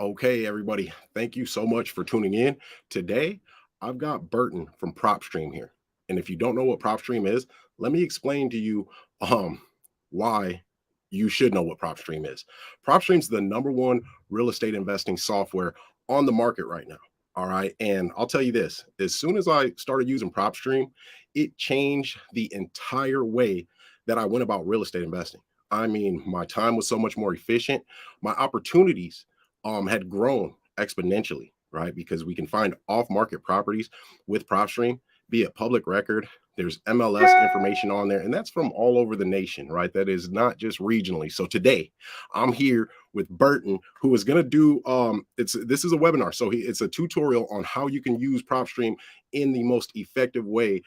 Okay, everybody, thank you so much for tuning in. Today, I've got Burton from PropStream here. And if you don't know what PropStream is, let me explain to you um, why you should know what PropStream is. PropStream is the number one real estate investing software on the market right now. All right. And I'll tell you this, as soon as I started using PropStream, it changed the entire way that I went about real estate investing. I mean, my time was so much more efficient. My opportunities had grown exponentially, right? Because we can find off-market properties with PropStream, be it public record. There's MLS information on there, and that's from all over the nation, right? That is not just regionally. So today, I'm here with Burton, who is going to do. This is a webinar, so it's a tutorial on how you can use PropStream in the most effective way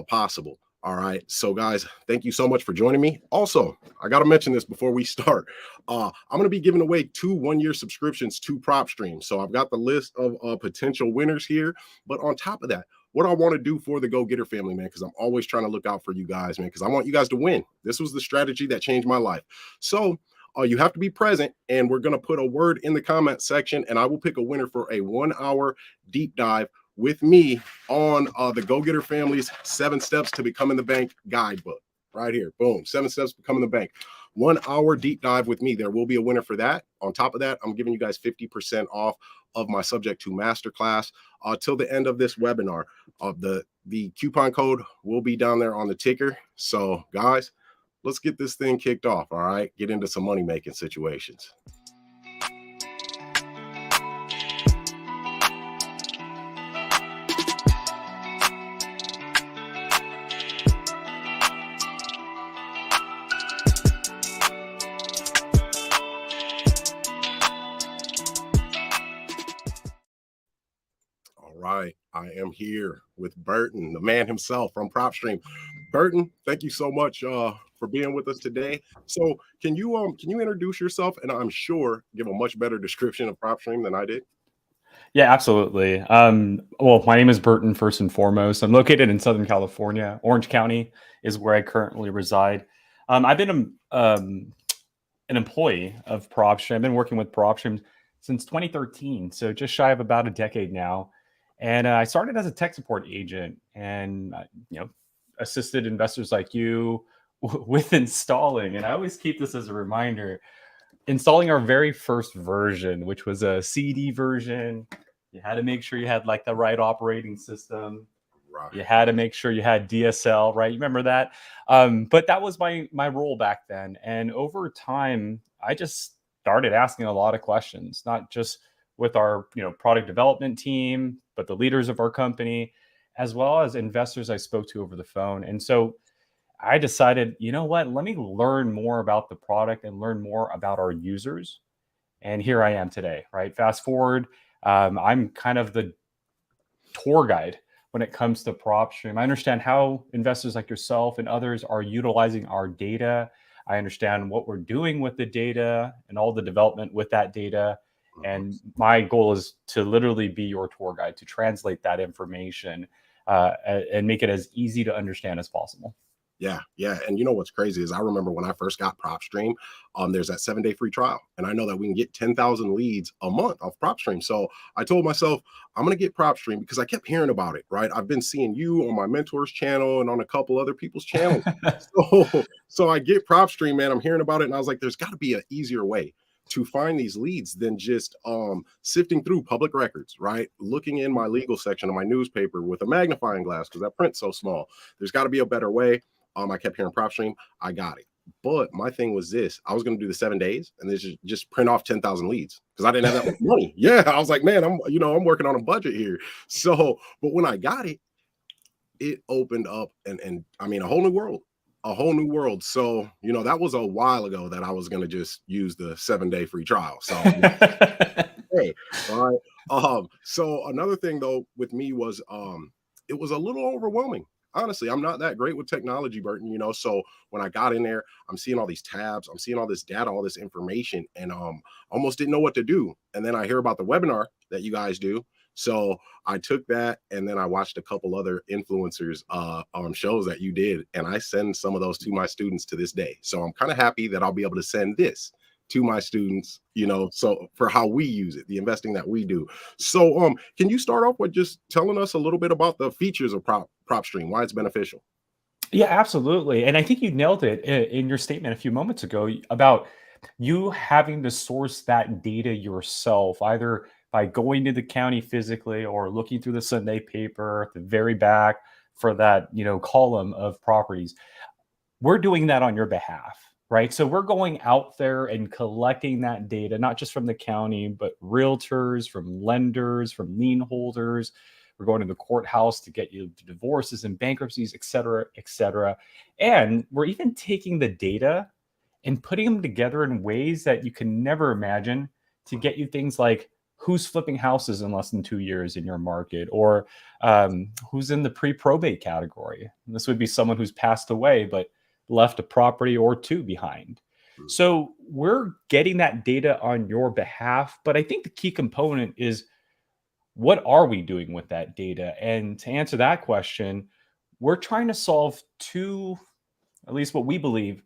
possible. All right. So, guys, thank you so much for joining me. Also, I got to mention this before we start. I'm going to be giving away 2 one-year subscriptions to PropStream. So, I've got the list of potential winners here. But on top of that, what I want to do for the Go Getter family, man, because I'm always trying to look out for you guys, man, because I want you guys to win. This was the strategy that changed my life. So, you have to be present, and we're going to put a word in the comment section, and I will pick a winner for a 1-hour deep dive with me on the Go Getter Family's 7 Steps to Becoming the Bank guidebook. Right here. Boom. 7 Steps to Becoming the Bank. 1-hour deep dive with me. There will be a winner for that. On top of that, I'm giving you guys 50% off of my Subject to Masterclass till the end of this webinar. The coupon code will be down there on the ticker. So, guys, let's get this thing kicked off. All right. Get into some money-making situations. Right. I am here with Burton, the man himself from PropStream. Burton, thank you so much for being with us today. So can you introduce yourself, and I'm sure give a much better description of PropStream than I did? Yeah, absolutely. Well, my name is Burton, first and foremost. I'm located in Southern California. Orange County is where I currently reside. I've been an employee of PropStream. I've been working with PropStream since 2013, so just shy of about a decade now. And I started as a tech support agent, and assisted investors like you with installing. And I always keep this as a reminder: installing our very first version, which was a CD version. You had to make sure you had like the right operating system. Right. You had to make sure you had DSL, right? You remember that? But that was my role back then. And over time, I just started asking a lot of questions, not just with our product development team, but the leaders of our company, as well as investors I spoke to over the phone. And so I decided, you know what? Let me learn more about the product and learn more about our users. And here I am today, right? Fast forward, I'm kind of the tour guide when it comes to PropStream. I understand how investors like yourself and others are utilizing our data. I understand what we're doing with the data and all the development with that data. And my goal is to literally be your tour guide, to translate that information and make it as easy to understand as possible. Yeah. And you know what's crazy is I remember when I first got PropStream, there's that 7-day free trial. And I know that we can get 10,000 leads a month off PropStream. So I told myself, I'm going to get PropStream because I kept hearing about it, right? I've been seeing you on my mentor's channel and on a couple other people's channels. So I get PropStream, man. I'm hearing about it. And I was like, there's got to be an easier way to find these leads than just sifting through public records, right? Looking in my legal section of my newspaper with a magnifying glass because that print's so small. There's got to be a better way. I kept hearing PropStream. I got it. But my thing was this: I was going to do the 7 days and then just print off 10,000 leads because I didn't have that much money. Yeah, I was like, man, I'm working on a budget here. So, but when I got it, it opened up and I mean a whole new world. So, that was a while ago that I was going to just use the 7-day free trial. So, hey, all right. So another thing though with me was it was a little overwhelming. Honestly, I'm not that great with technology, Burton, so when I got in there, I'm seeing all these tabs, I'm seeing all this data, all this information, and almost didn't know what to do. And then I hear about the webinar that you guys do. So I took that and then I watched a couple other influencers on shows that you did, and I send some of those to my students to this day. So I'm kind of happy that I'll be able to send this to my students, so for how we use it, the investing that we do. So can you start off with just telling us a little bit about the features of PropStream, why it's beneficial? Yeah, absolutely. And I think you nailed it in your statement a few moments ago about you having to source that data yourself, either by going to the county physically or looking through the Sunday paper at the very back for that, column of properties. We're doing that on your behalf, right? So we're going out there and collecting that data, not just from the county, but realtors, from lenders, from lien holders. We're going to the courthouse to get you divorces and bankruptcies, et cetera, et cetera. And we're even taking the data and putting them together in ways that you can never imagine to get you things like who's flipping houses in less than 2 years in your market, or who's in the pre-probate category. And this would be someone who's passed away but left a property or two behind. So we're getting that data on your behalf. But I think the key component is, what are we doing with that data? And to answer that question, we're trying to solve two, at least what we believe,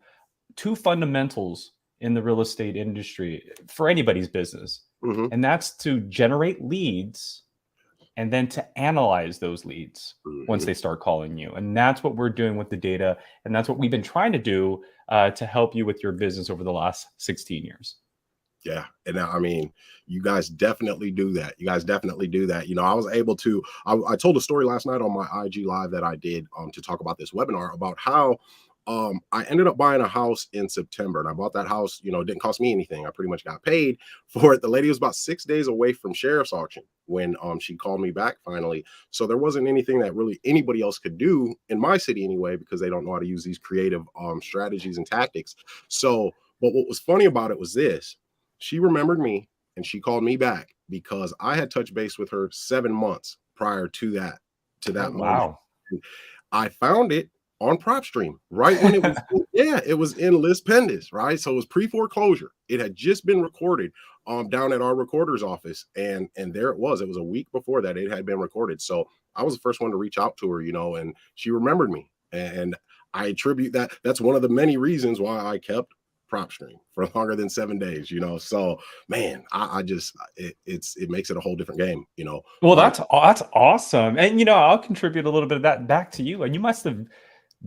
two fundamentals in the real estate industry for anybody's business. Hmm. And that's to generate leads and then to analyze those leads once Hmm. they start calling you. And that's what we're doing with the data. And that's what we've been trying to do to help you with your business over the last 16 years. Yeah. And I mean, you guys definitely do that. You guys definitely do that. I was able to, I told a story last night on my IG live that I did to talk about this webinar about how I ended up buying a house in September, and I bought that house. It didn't cost me anything. I pretty much got paid for it. The lady was about 6 days away from sheriff's auction when she called me back finally. So there wasn't anything that really anybody else could do in my city anyway, because they don't know how to use these creative strategies and tactics. So, but what was funny about it was this: she remembered me and she called me back because I had touched base with her 7 months prior to Oh, that moment. wow. I found it on PropStream right when it was, yeah, it was in Lis Pendis, right? So it was pre-foreclosure. It had just been recorded down at our recorder's office, and there it was. It was a week before that it had been recorded. So I was the first one to reach out to her, and she remembered me. And I attribute that. That's one of the many reasons why I kept PropStream for longer than 7 days. So man, I just it makes it a whole different game. Well, My that's awesome. And I'll contribute a little bit of that back to you. And you must have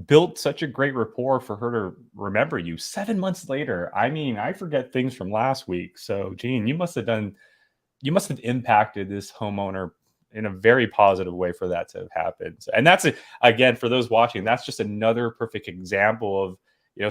built such a great rapport for her to remember you 7 months later. I mean, I forget things from last week. So, Gene, you must have impacted this homeowner in a very positive way for that to have happened. And that's again, for those watching, that's just another perfect example of,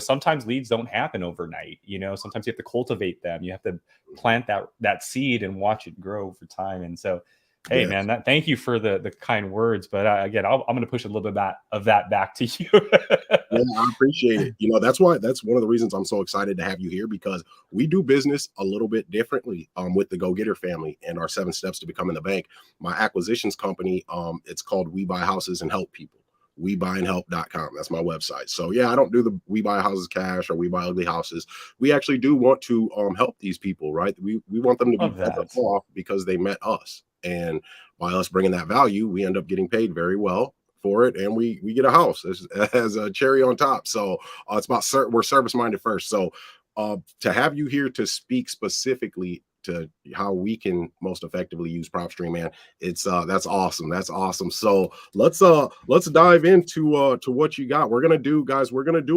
sometimes leads don't happen overnight. Sometimes you have to cultivate them. You have to plant that seed and watch it grow over time. And so, hey, yeah. man, thank you for the kind words. But again, I'm going to push a little bit of that back to you. Yeah, I appreciate it. That's one of the reasons I'm so excited to have you here, because we do business a little bit differently with the Go Getter family and our 7 steps to becoming the bank. My acquisitions company, it's called We Buy Houses and Help People. WeBuyAndHelp.com. That's my website. So yeah, I don't do the We Buy Houses Cash or We Buy Ugly Houses. We actually do want to help these people, right? We want them to be Love better that. off because they met us, and by us bringing that value, we end up getting paid very well for it, and we get a house as a cherry on top. So it's about we're service minded first. So to have you here to speak specifically to how we can most effectively use PropStream, man, it's that's awesome. That's awesome. So let's dive into to what you got. We're gonna do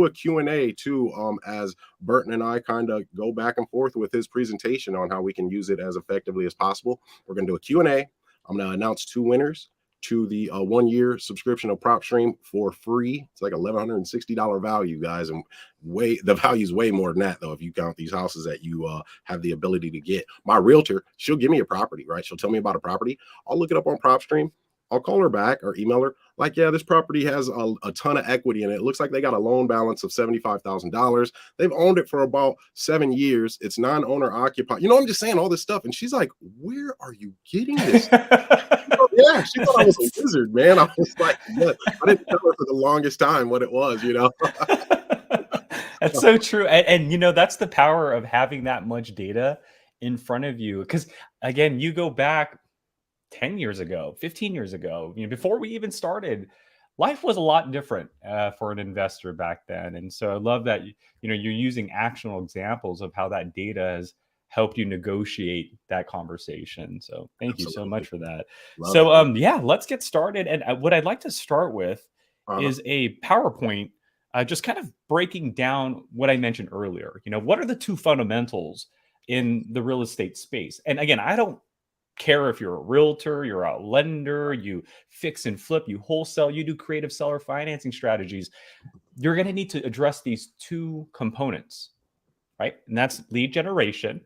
a Q&A too, as Burton and I kind of go back and forth with his presentation on how we can use it as effectively as possible. We're gonna do a Q&A. I'm gonna announce 2 winners to the 1 year subscription of PropStream for free. It's like $1,160 value, guys, and the value is way more than that though if you count these houses that you have the ability to get. My realtor, she'll give me a property, right? She'll tell me about a property. I'll look it up on PropStream. I'll call her back or email her like, yeah, this property has a ton of equity in it. It looks like they got a loan balance of $75,000. They've owned it for about 7 years. It's non-owner occupied. I'm just saying all this stuff. And she's like, where are you getting this? Yeah, she thought I was a wizard, man. I was like, what? I didn't tell her for the longest time what it was. That's so true. And that's the power of having that much data in front of you. Because again, you go back 10 years ago, 15 years ago, before we even started, life was a lot different for an investor back then. And so I love that you're using actionable examples of how that data has helped you negotiate that conversation. So thank you so Absolutely. much for that. Love it. So yeah, let's get started. And what I'd like to start with Uh-huh. is a PowerPoint, just kind of breaking down what I mentioned earlier. What are the two fundamentals in the real estate space? And again, I don't care if you're a realtor, you're a lender, you fix and flip, you wholesale, you do creative seller financing strategies. You're going to need to address these two components, right? And that's lead generation,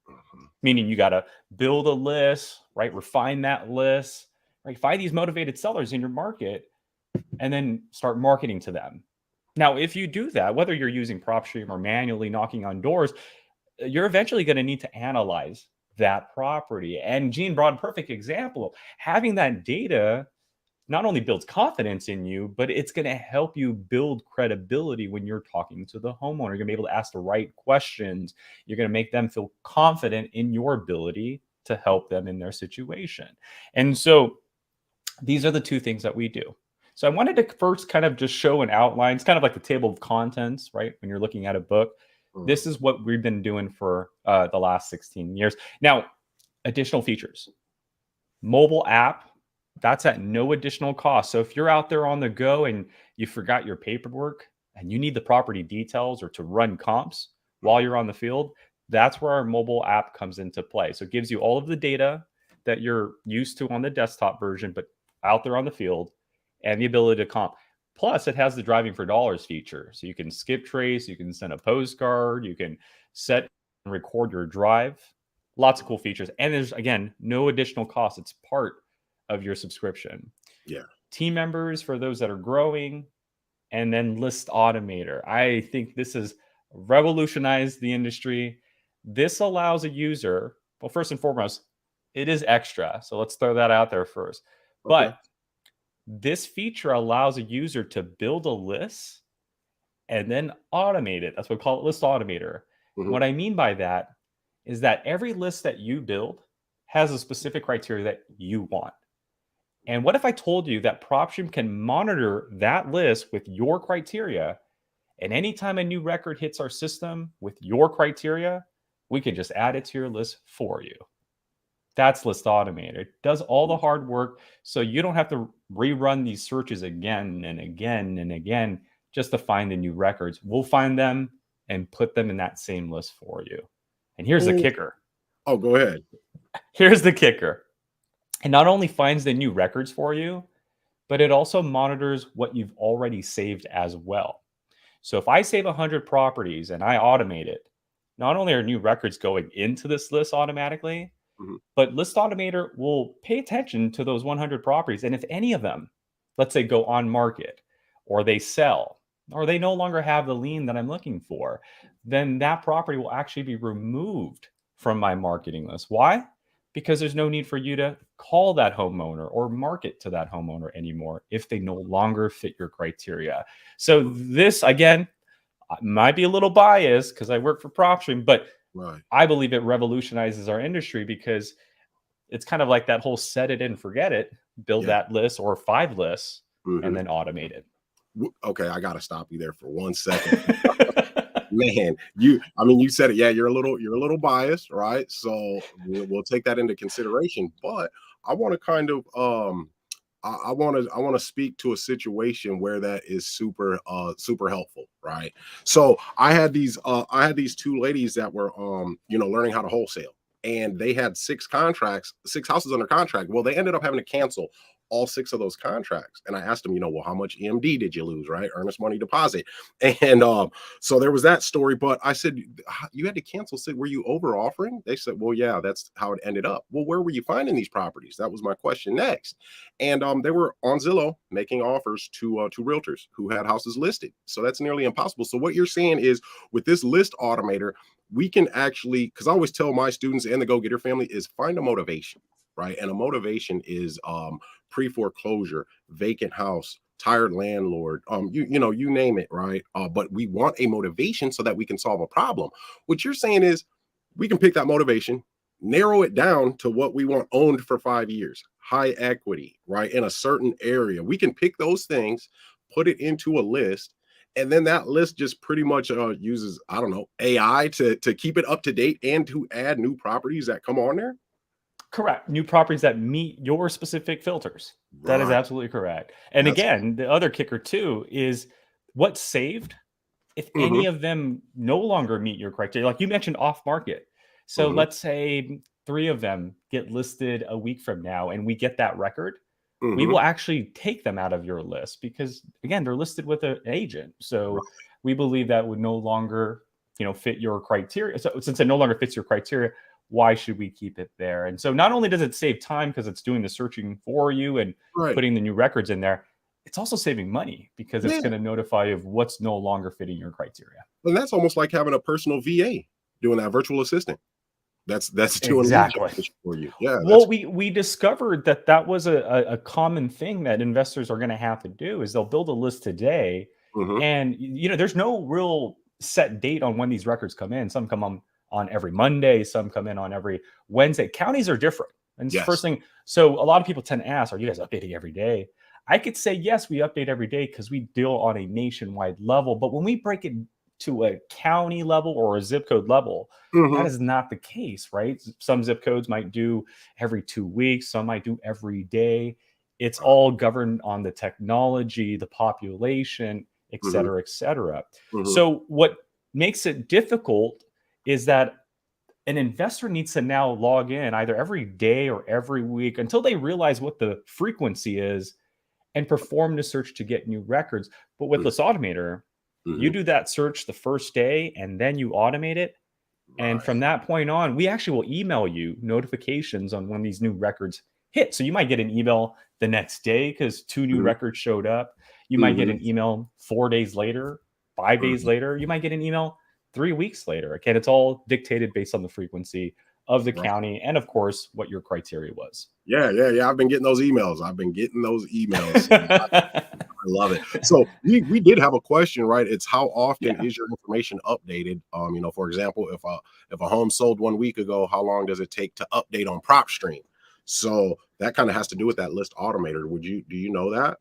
Mhm. meaning you got to build a list, right? Refine that list, right? Find these motivated sellers in your market and then start marketing to them. Now, if you do that, whether you're using PropStream or manually knocking on doors, you're eventually going to need to analyze that property. And Gene brought a perfect example. Having that data not only builds confidence in you, but it's going to help you build credibility when you're talking to the homeowner. You're going to be able to ask the right questions. You're going to make them feel confident in your ability to help them in their situation. And so these are the two things that we do. So I wanted to first kind of just show an outline. It's kind of like the table of contents, right? When you're looking at a book, this Mhm. is what we've been doing for the last 16 years. Now, additional features, mobile app, that's at no additional cost. So if you're out there on the go and you forgot your paperwork and you need the property details or to run comps while Mhm. you're on the field, that's where our mobile app comes into play. So it gives you all of the data that you're used to on the desktop version, but out there on the field, and the ability to comp. Plus, it has the driving for dollars feature. So you can skip trace, you can send a postcard, you can set and record your drive. Lots of cool features. And there's, again, no additional cost. It's part of your subscription. Yeah. Team members for those that are growing, and then List Automator. I think this has revolutionized the industry. This allows a user, well, first and foremost, it is extra. So let's throw that out there first. Okay. But this feature allows a user to build a list and then automate it. That's what we call it, List Automator. And Mhm. what I mean by that is that every list that you build has a specific criteria that you want. And what if I told you that PropStream can monitor that list with your criteria? And anytime a new record hits our system with your criteria, we can just add it to your list for you. That's List Automator. It does all the hard work so you don't have to rerun these searches again and again and again just to find the new records. We'll find them and put them in that same list for you. And here's the Oh, kicker. oh, go ahead. Here's the kicker. It not only finds the new records for you, but it also monitors what you've already saved as well. So if I save 100 properties and I automate it, not only are new records going into this list automatically, Mhm. but List Automator will pay attention to those 100 properties. And if any of them, let's say, go on market or they sell or they no longer have the lien that I'm looking for, then that property will actually be removed from my marketing list. Why? Because there's no need for you to call that homeowner or market to that homeowner anymore if they no longer fit your criteria. So, this again might be a little biased because I work for PropStream, but Right. I believe it revolutionizes our industry because it's kind of like that whole set it and forget it, build Yeah. that list or 5 lists and Mhm. then automate it. Okay, I gotta stop you there for 1 second. Man, you said it. Yeah, you're a little biased, right? So we'll take that into consideration. But I want to kind of I want to speak to a situation where that is super helpful, right? So I had these two ladies that were learning how to wholesale, and they had 6 contracts, 6 houses under contract. Well, they ended up having to cancel all 6 of those contracts. And I asked them, well, how much EMD did you lose, right? Earnest money deposit. And so there was that story. But I said, you had to cancel. Were you over offering? They said, well, yeah, that's how it ended up. Well, where were you finding these properties? That was my question next. And they were on Zillow making offers to realtors who had houses listed. So that's nearly impossible. So what you're saying is, with this list automator, we can actually, because I always tell my students and the Go Getter family, is find a motivation, right? And a motivation is pre-foreclosure, vacant house, tired landlord, you name it, right? But we want a motivation so that we can solve a problem. What you're saying is, we can pick that motivation, narrow it down to what we want owned for 5 years, high equity, right? In a certain area. We can pick those things, put it into a list, and then that list just pretty much uses, I don't know, AI to keep it up to date and to add new properties that come on there. Correct. New properties that meet your specific filters. That is Right. absolutely correct. And That's again, the other kicker too is what's saved if hmm any of them no longer meet your criteria. Like you mentioned off market. So hmm let's say 3 of them get listed a week from now and we get that record, we hmm will actually take them out of your list because again, they're listed with an agent. So we believe that would no longer, fit your criteria. So since it no longer fits your criteria, why should we keep it there? And so not only does it save time because it's doing the searching for you and Right. putting the new records in there, it's also saving money because it's Yeah. going to notify you of what's no longer fitting your criteria. And that's almost like having a personal VA doing that virtual assistant. That's doing lead Exactly. generation for you. Yeah, Well, that's we discovered that that was a common thing that investors are going to have to do is they'll build a list today, hmm and there's no real set date on when these records come in. Some come on every Monday, some come in on every Wednesday. Counties are different, and it's the first yes. thing. So a lot of people tend to ask, "Are you guys updating every day?" I could say yes, we update every day because we deal on a nationwide level. But when we break it to a county level or a zip code level, that hmm is not the case, right? Some zip codes might do every 2 weeks, some might do every day. It's all governed on the technology, the population, et hmm cetera, et cetera. hmm So, what makes it difficult is that an investor needs to now log in either every day or every week until they realize what the frequency is and perform the search to get new records. But with this automator, you hmm do that search the first day and then you automate it, and from Right. that point on, we actually will email you notifications on when these new records hit. So you might get an email the next day because 2 new hmm records showed up. You might get hmm an email 4 days later, 5 days hmm later. You might get an email 3 weeks later. Again, it's all dictated based on the frequency of the Right. county and, of course, what your criteria was. Yeah, yeah, yeah. I've been getting those emails. I've been getting those emails. I love it. So we did have a question, right? It's how often Yeah. is your information updated? For example, if a home sold 1 week ago, how long does it take to update on PropStream? So that kind of has to do with that list automator. Do you know that?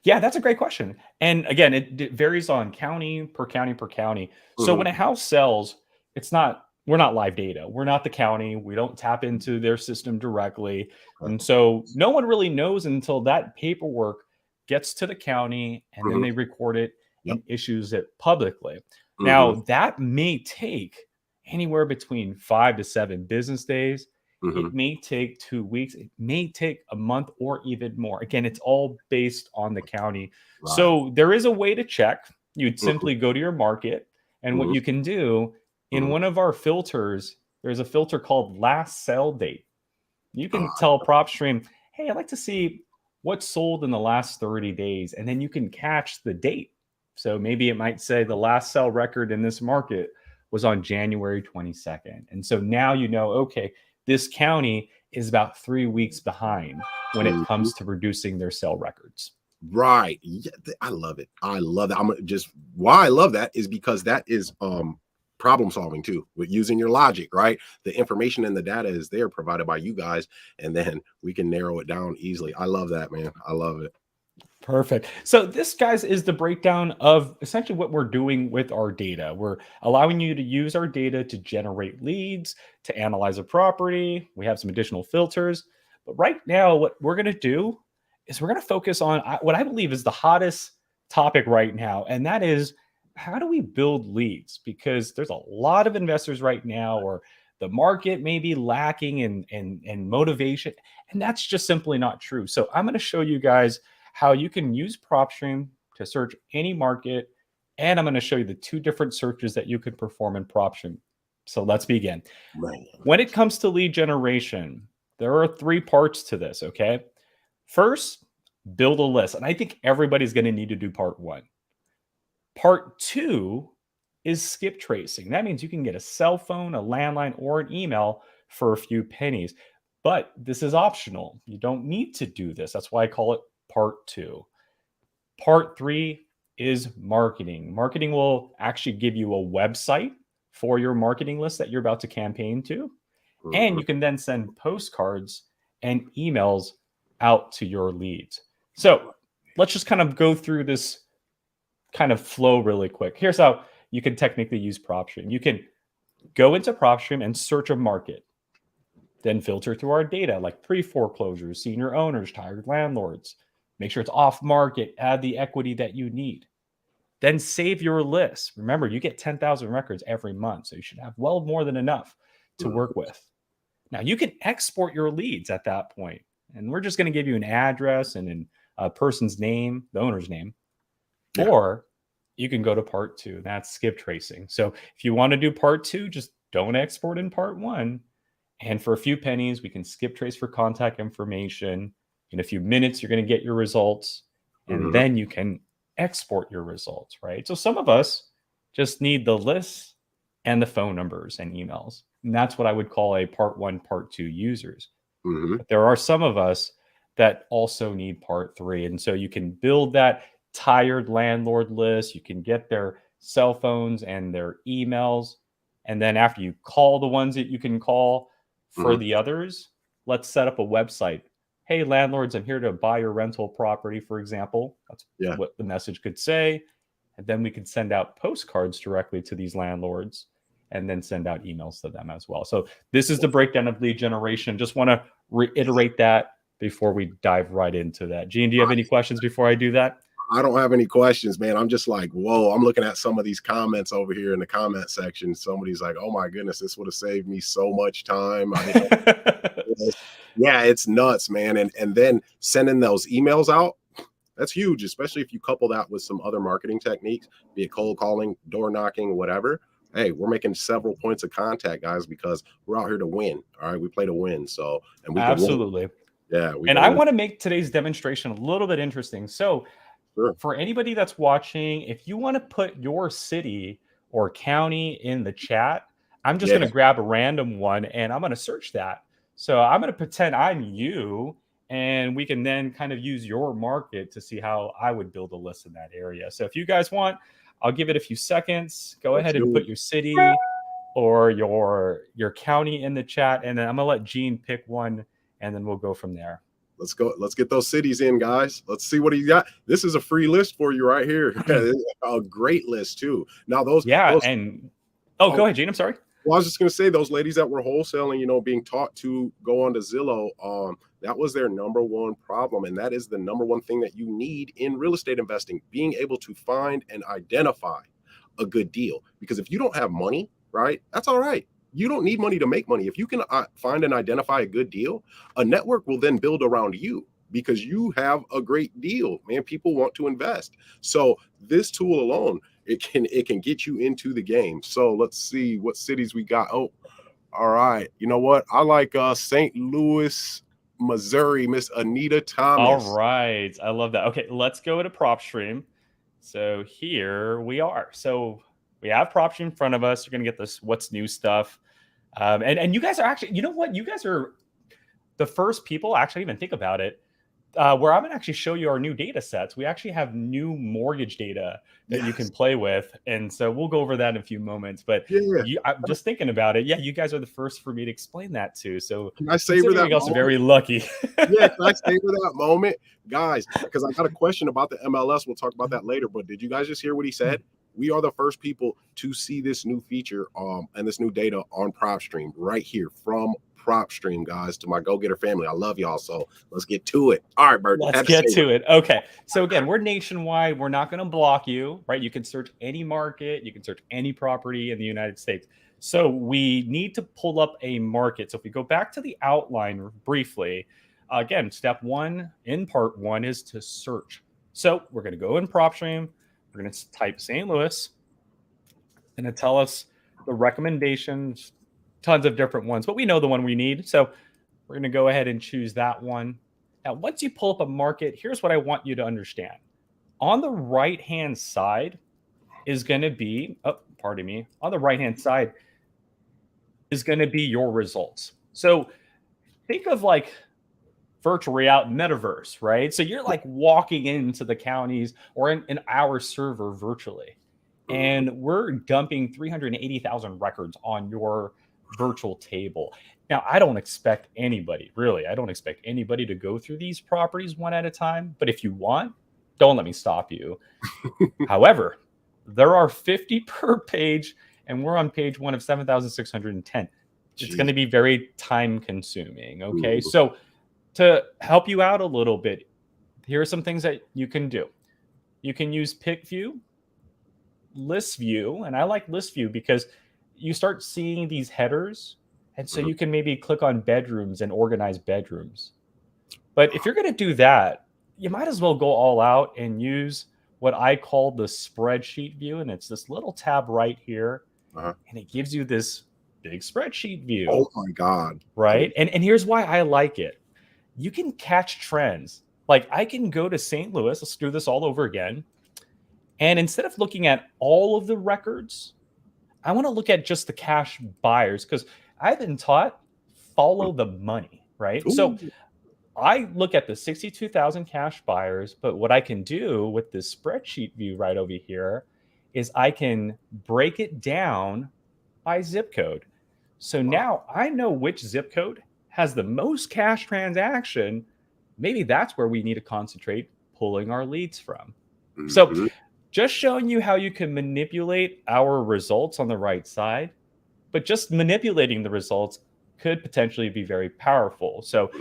Yeah, that's a great question. And again, it varies on county per county per county. So hmm when a house sells, we're not live data. We're not the county. We don't tap into their system directly. Okay. And so no one really knows until that paperwork gets to the county and then hmm they record it Yep. and issues it publicly. hmm Now, that may take anywhere between 5 to 7 business days. hmm It may take 2 weeks. It may take a month or even more. Again, it's all based on the county. Right. So there is a way to check. You'd hmm simply go to your market. And what hmm you can do in hmm one of our filters, there's a filter called last sell date. You Uh, can tell PropStream, hey, I'd like to see what's sold in the last 30 days. And then you can catch the date. So maybe it might say the last sell record in this market was on January 22nd. And so now you know, okay, this county is about 3 weeks behind when it mhm. comes to producing their sell records. Right. Yeah, I love it. I love that. Just why I love that is because that is problem solving too, with using your logic, right? The information and the data is there provided by you guys, and then we can narrow it down easily. I love that, man. I love it. Perfect. So this, guys, is the breakdown of essentially what we're doing with our data. We're allowing you to use our data to generate leads, to analyze a property. We have some additional filters. But right now, what we're going to do is we're going to focus on what I believe is the hottest topic right now. And that is, how do we build leads? Because there's a lot of investors right now, or the market may be lacking in motivation. And that's just simply not true. So I'm going to show you guys how you can use PropStream to search any market. And I'm going to show you the 2 different searches that you can perform in PropStream. So let's begin. Man. When it comes to lead generation, there are 3 parts to this, okay? First, build a list. And I think everybody's going to need to do part 1. Part 2 is skip tracing. That means you can get a cell phone, a landline, or an email for a few pennies. But this is optional. You don't need to do this. That's why I call it part 2. Part 3 is marketing. Marketing will actually give you a website for your marketing list that you're about to campaign to. And Mhm. you can then send postcards and emails out to your leads. So let's just kind of go through this kind of flow really quick. Here's how you can technically use PropStream. You can go into PropStream and search a market, then filter through our data like pre-foreclosures, senior owners, tired landlords. Make sure it's off market, add the equity that you need. Then save your list. Remember, you get 10,000 records every month, so you should have well more than enough to Mhm. work with. Now, you can export your leads at that point, and we're just going to give you an address and a person's name, the owner's name, Yeah. or you can go to part two. That's skip tracing. So if you want to do part two, just don't export in part one. And for a few pennies, we can skip trace for contact information. In a few minutes, you're going to get your results, and Mhm. then you can export your results, right? So some of us just need the lists and the phone numbers and emails. And that's what I would call a part one, part two users. Mhm. But there are some of us that also need part three. And so you can build that tired landlord list. You can get their cell phones and their emails. And then after you call the ones that you can call for Mhm. the others, let's set up a website. Hey, landlords, I'm here to buy your rental property, for example. That's Yeah. what the message could say. And then we could send out postcards directly to these landlords and then send out emails to them as well. So this is the breakdown of lead generation. Just want to reiterate that before we dive right into that. Gene, do you have any questions before I do that? I don't have any questions, man. I'm just like, whoa, I'm looking at some of these comments over here in the comment section. Somebody's like, oh my goodness, this would have saved me so much time. I didn't know this. Yeah, it's nuts, man. And then sending those emails out, that's huge, especially if you couple that with some other marketing techniques, be it cold calling, door knocking, whatever. Hey, we're making several points of contact, guys, because we're out here to win. All right. We play to win. So, and we can win. Absolutely. Yeah, we And can I win. want to make today's demonstration a little bit interesting. So, Sure. for anybody that's watching, if you want to put your city or county in the chat, I'm just Yeah. going to grab a random one and I'm going to search that. So I'm going to pretend I'm you, and we can then kind of use your market to see how I would build a list in that area. So if you guys want, I'll give it a few seconds. Go Let's ahead and do put it. your city or your county in the chat, and then I'm going to let Gene pick one, and then we'll go from there. Let's go. Let's get those cities in, guys. Let's see what he got. This is a free list for you right here. A great list too. Now Yeah, those. and oh, go Oh, ahead, Gene. I'm sorry. well, I was just gonna say those ladies that were wholesaling, being taught to go onto Zillow. That was their number one problem, and that is the number one thing that you need in real estate investing: being able to find and identify a good deal. Because if you don't have money, right, that's all right. You don't need money to make money. If you can find and identify a good deal, a network will then build around you because you have a great deal, man. People want to invest. So this tool alone, it can get you into the game. So let's see what cities we got. Oh, all right. You know what? I like St. Louis, Missouri, Miss Anita All Thomas. right. I love that. Okay, let's go to PropStream. So here we are. So we have PropStream in front of us. You're going to get this what's new stuff. And you guys are actually, you know what? You guys are the first people, actually, even think about it, where I'm going to actually show you our new data sets. We actually have new mortgage data that you can Yes. play with. And so we'll go over that in a few moments. But Yeah. I'm just thinking about it. Yeah, you guys are the first for me to explain that to. So Can I savor that considering us moment? very lucky. Yeah, can I savor that moment? Guys, because I got a question about the MLS. We'll talk about that later. But did you guys just hear what he said? We are the first people to see this new feature and this new data on PropStream right here from PropStream, guys, to my go-getter family. I love y'all. So let's get to it. All right, Burton. Let's Had to get savor to it. Okay. So again, we're nationwide. We're not going to block you, right? You can search any market, you can search any property in the United States. So we need to pull up a market. So if we go back to the outline briefly, again, step one in part one is to search. So we're going to go in PropStream. We're going to type St. Louis and it tell us the recommendations, tons of different ones, but we know the one we need. So we're going to go ahead and choose that one. Now, once you pull up a market, here's what I want you to understand. On the right-hand side is going to be, oh, pardon me, on the right-hand side is going to be your results. So think of like virtual reality metaverse, right? So you're like walking into the counties or in our server virtually. Mhm. And we're dumping 380,000 records on your virtual table. Now, I don't expect anybody, really, I don't expect anybody to go through these properties one at a time. But if you want, don't let me stop you. However, there are 50 per page, and we're on page one of 7,610. It's going Jeez. to be very time consuming. Okay. Mhm. So, to help you out a little bit, here are some things that you can do. You can use pick view, list view, and I like list view because you start seeing these headers. And so Mhm. you can maybe click on bedrooms and organize bedrooms. But if you're going to do that, you might as well go all out and use what I call the spreadsheet view. And it's this little tab right here. Uh-huh. And it gives you this big spreadsheet view, Oh my God. I right? mean, And here's why I like it. You can catch trends. Like I can go to St. Louis, let's do this all over again. And instead of looking at all of the records, I want to look at just the cash buyers because I've been taught follow the money, right? So ooh, I look at the 62,000 cash buyers, but what I can do with this spreadsheet view right over here is I can break it down by zip code. So wow. now I know which zip code has the most cash transaction. Maybe that's where we need to concentrate pulling our leads from. So Mhm. just showing you how you can manipulate our results on the right side, but just manipulating the results could potentially be very powerful. So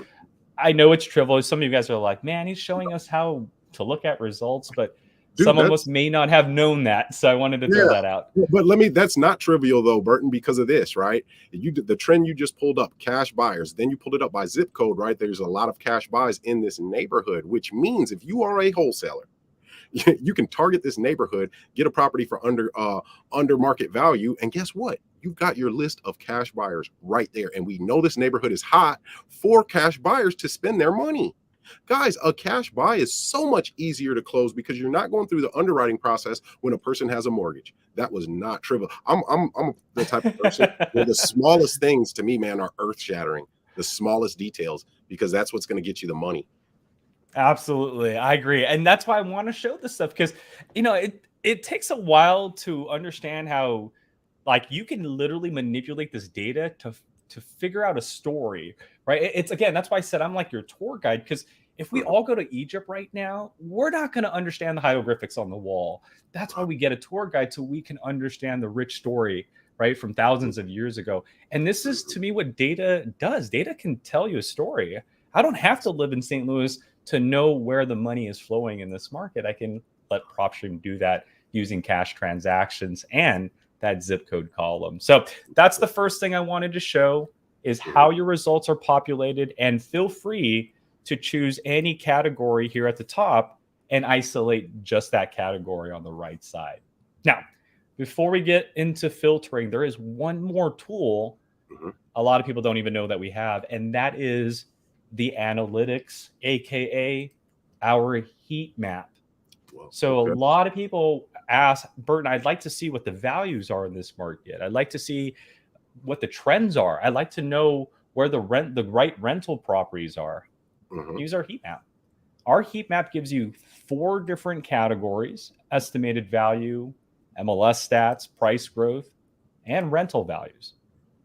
I know it's trivial. Some of you guys are like, man, he's showing us how to look at results, but Dude, some of us that's may not have known that. So I wanted to throw yeah. that out. But let me that's not trivial though, Burton, because of this, right? You did the trend you just pulled up, cash buyers. Then you pulled it up by zip code, right? There's a lot of cash buys in this neighborhood, which means if you are a wholesaler, you can target this neighborhood, get a property for under market value, and guess what? You've got your list of cash buyers right there. And we know this neighborhood is hot for cash buyers to spend their money. Guys, a cash buy is so much easier to close because you're not going through the underwriting process when a person has a mortgage. That was not trivial. I'm the type of person where the smallest things to me, man, are earth shattering. The smallest details, because that's what's going to get you the money. Absolutely. I agree. And that's why I want to show this stuff because, it takes a while to understand how, like, you can literally manipulate this data to figure out a story, right? It's again, that's why I said I'm like your tour guide because if we Mhm. all go to Egypt right now, we're not going to understand the hieroglyphics on the wall. That's why we get a tour guide so we can understand the rich story, right, from thousands of years ago. And this is to me what data does. Data can tell you a story. I don't have to live in St. Louis to know where the money is flowing in this market. I can let PropStream do that using cash transactions and that zip code column. So that's the first thing I wanted to show is Mhm. how your results are populated, and feel free to choose any category here at the top and isolate just that category on the right side. Now, before we get into filtering, there is one more tool Mhm. a lot of people don't even know that we have, and that is the analytics, aka our heat map. Well, So a okay. lot of people ask, Burton, I'd like to see what the values are in this market. I'd like to see what the trends are. I'd like to know where the right rental properties are. Mhm. Use our heat map. Our heat map gives you 4 different categories: estimated value, MLS stats, price growth, and rental values.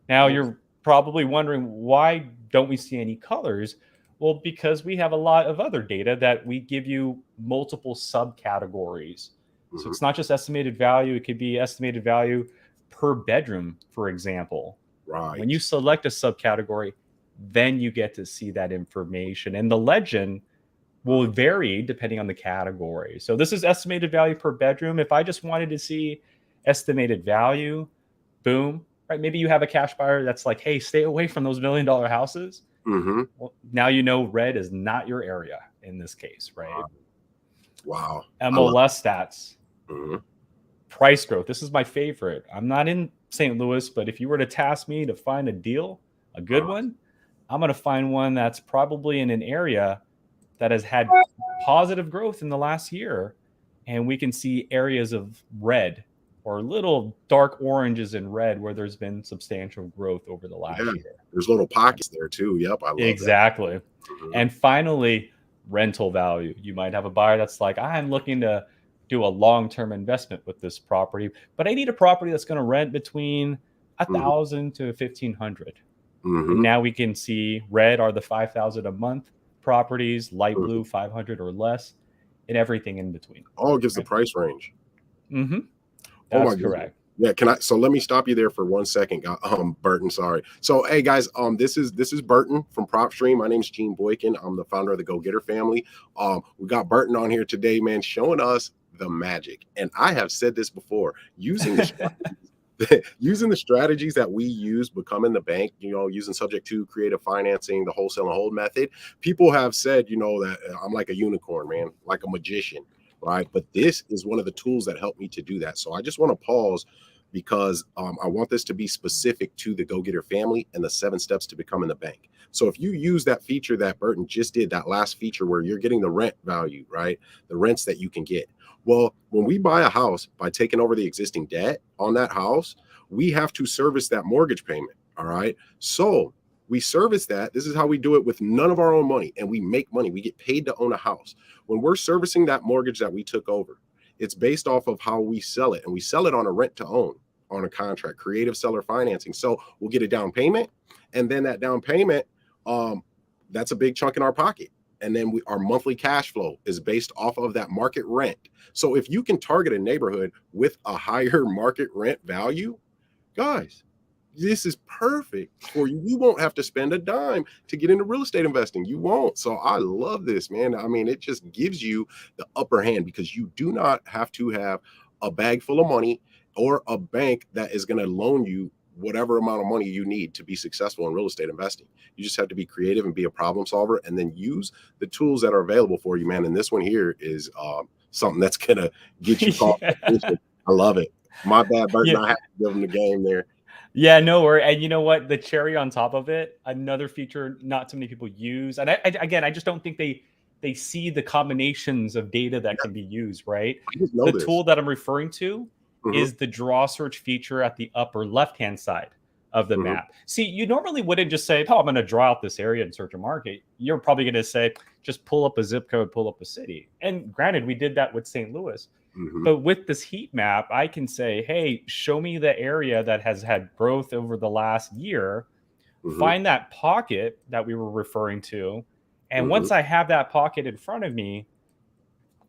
Now Okay. you're probably wondering, why don't we see any colors? Well, because we have a lot of other data that we give you multiple subcategories. So Mhm. it's not just estimated value, it could be estimated value per bedroom, for example. When you Right. select a subcategory, then you get to see that information. And the legend will Mhm. vary depending on the category. So this is estimated value per bedroom. If I just wanted to see estimated value, boom, right? Maybe you have a cash buyer that's like, hey, stay away from those $1 million houses. Mhm. Well, now you know red is not your area in this case, right? Wow. I love MLS stats, it. Mhm. price growth. This is my favorite. I'm not in St. Louis, but if you were to task me to find a deal, a good Uh, one, I'm going to find one that's probably in an area that has had positive growth in the last year. And we can see areas of red or little dark oranges in red where there's been substantial growth over the yeah. last year. There's little pockets there too. Yep. I love that. Exactly. Mhm. And finally, rental value. You might have a buyer that's like, I'm looking to do a long term investment with this property, but I need a property that's going to rent between a Mhm. thousand to 1,500. And Mm-hmm. now we can see red are the 5,000 a month properties, light blue 500 or less, and everything in between. Oh, it gives the Right? price range. Mm-hmm. Oh That's my goodness. correct. Yeah, can I so let me stop you there for 1 second. Burton, sorry. So hey guys, this is Burton from PropStream. My name's Gene Boykin. I'm the founder of the Go Getter family. We got Burton on here today, man, showing us the magic. And I have said this before, using the using the strategies that we use becoming the bank, using subject to creative financing, the wholesale and hold method. People have said, that I'm like a unicorn, man, like a magician, right? But this is one of the tools that helped me to do that. So I just want to pause because I want this to be specific to the Go Getter family and the 7 steps to becoming the bank. So if you use that feature that Burton just did, that last feature where you're getting the rent value, right? The rents that you can get. Well, when we buy a house by taking over the existing debt on that house, we have to service that mortgage payment. All right. So we service that. This is how we do it with none of our own money, and we make money. We get paid to own a house. When we're servicing that mortgage that we took over, it's based off of how we sell it, and we sell it on a rent to own on a contract, creative seller financing. So we'll get a down payment, and then that down payment, that's a big chunk in our pocket. And then our monthly cash flow is based off of that market rent. So if you can target a neighborhood with a higher market rent value, guys, this is perfect for you. You won't have to spend a dime to get into real estate investing. You won't. So I love this, man. I mean, it just gives you the upper hand because you do not have to have a bag full of money or a bank that is going to loan you whatever amount of money you need to be successful in real estate investing. You just have to be creative and be a problem solver, and then use the tools that are available for you, man. And this one here is something that's going to get you caught. Yeah. I love it. My bad, Burton. Yeah. I have to give him the game there. Yeah, no worry. And you know what? The cherry on top of it, another feature not too many people use. And again, I just don't think they see the combinations of data that Yeah, can be used, right? I just know The this. tool that I'm referring to Hmm. is the draw search feature at the upper left-hand side of the Hmm. map. See, you normally wouldn't just say, "Oh, I'm going to draw out this area and search a market." You're probably going to say, "Just pull up a zip code, pull up a city." And granted, we did that with St. Louis. Hmm. But with this heat map, I can say, hey, show me the area that has had growth over the last year, Hmm. find that pocket that we were referring to. And Hmm. once I have that pocket in front of me,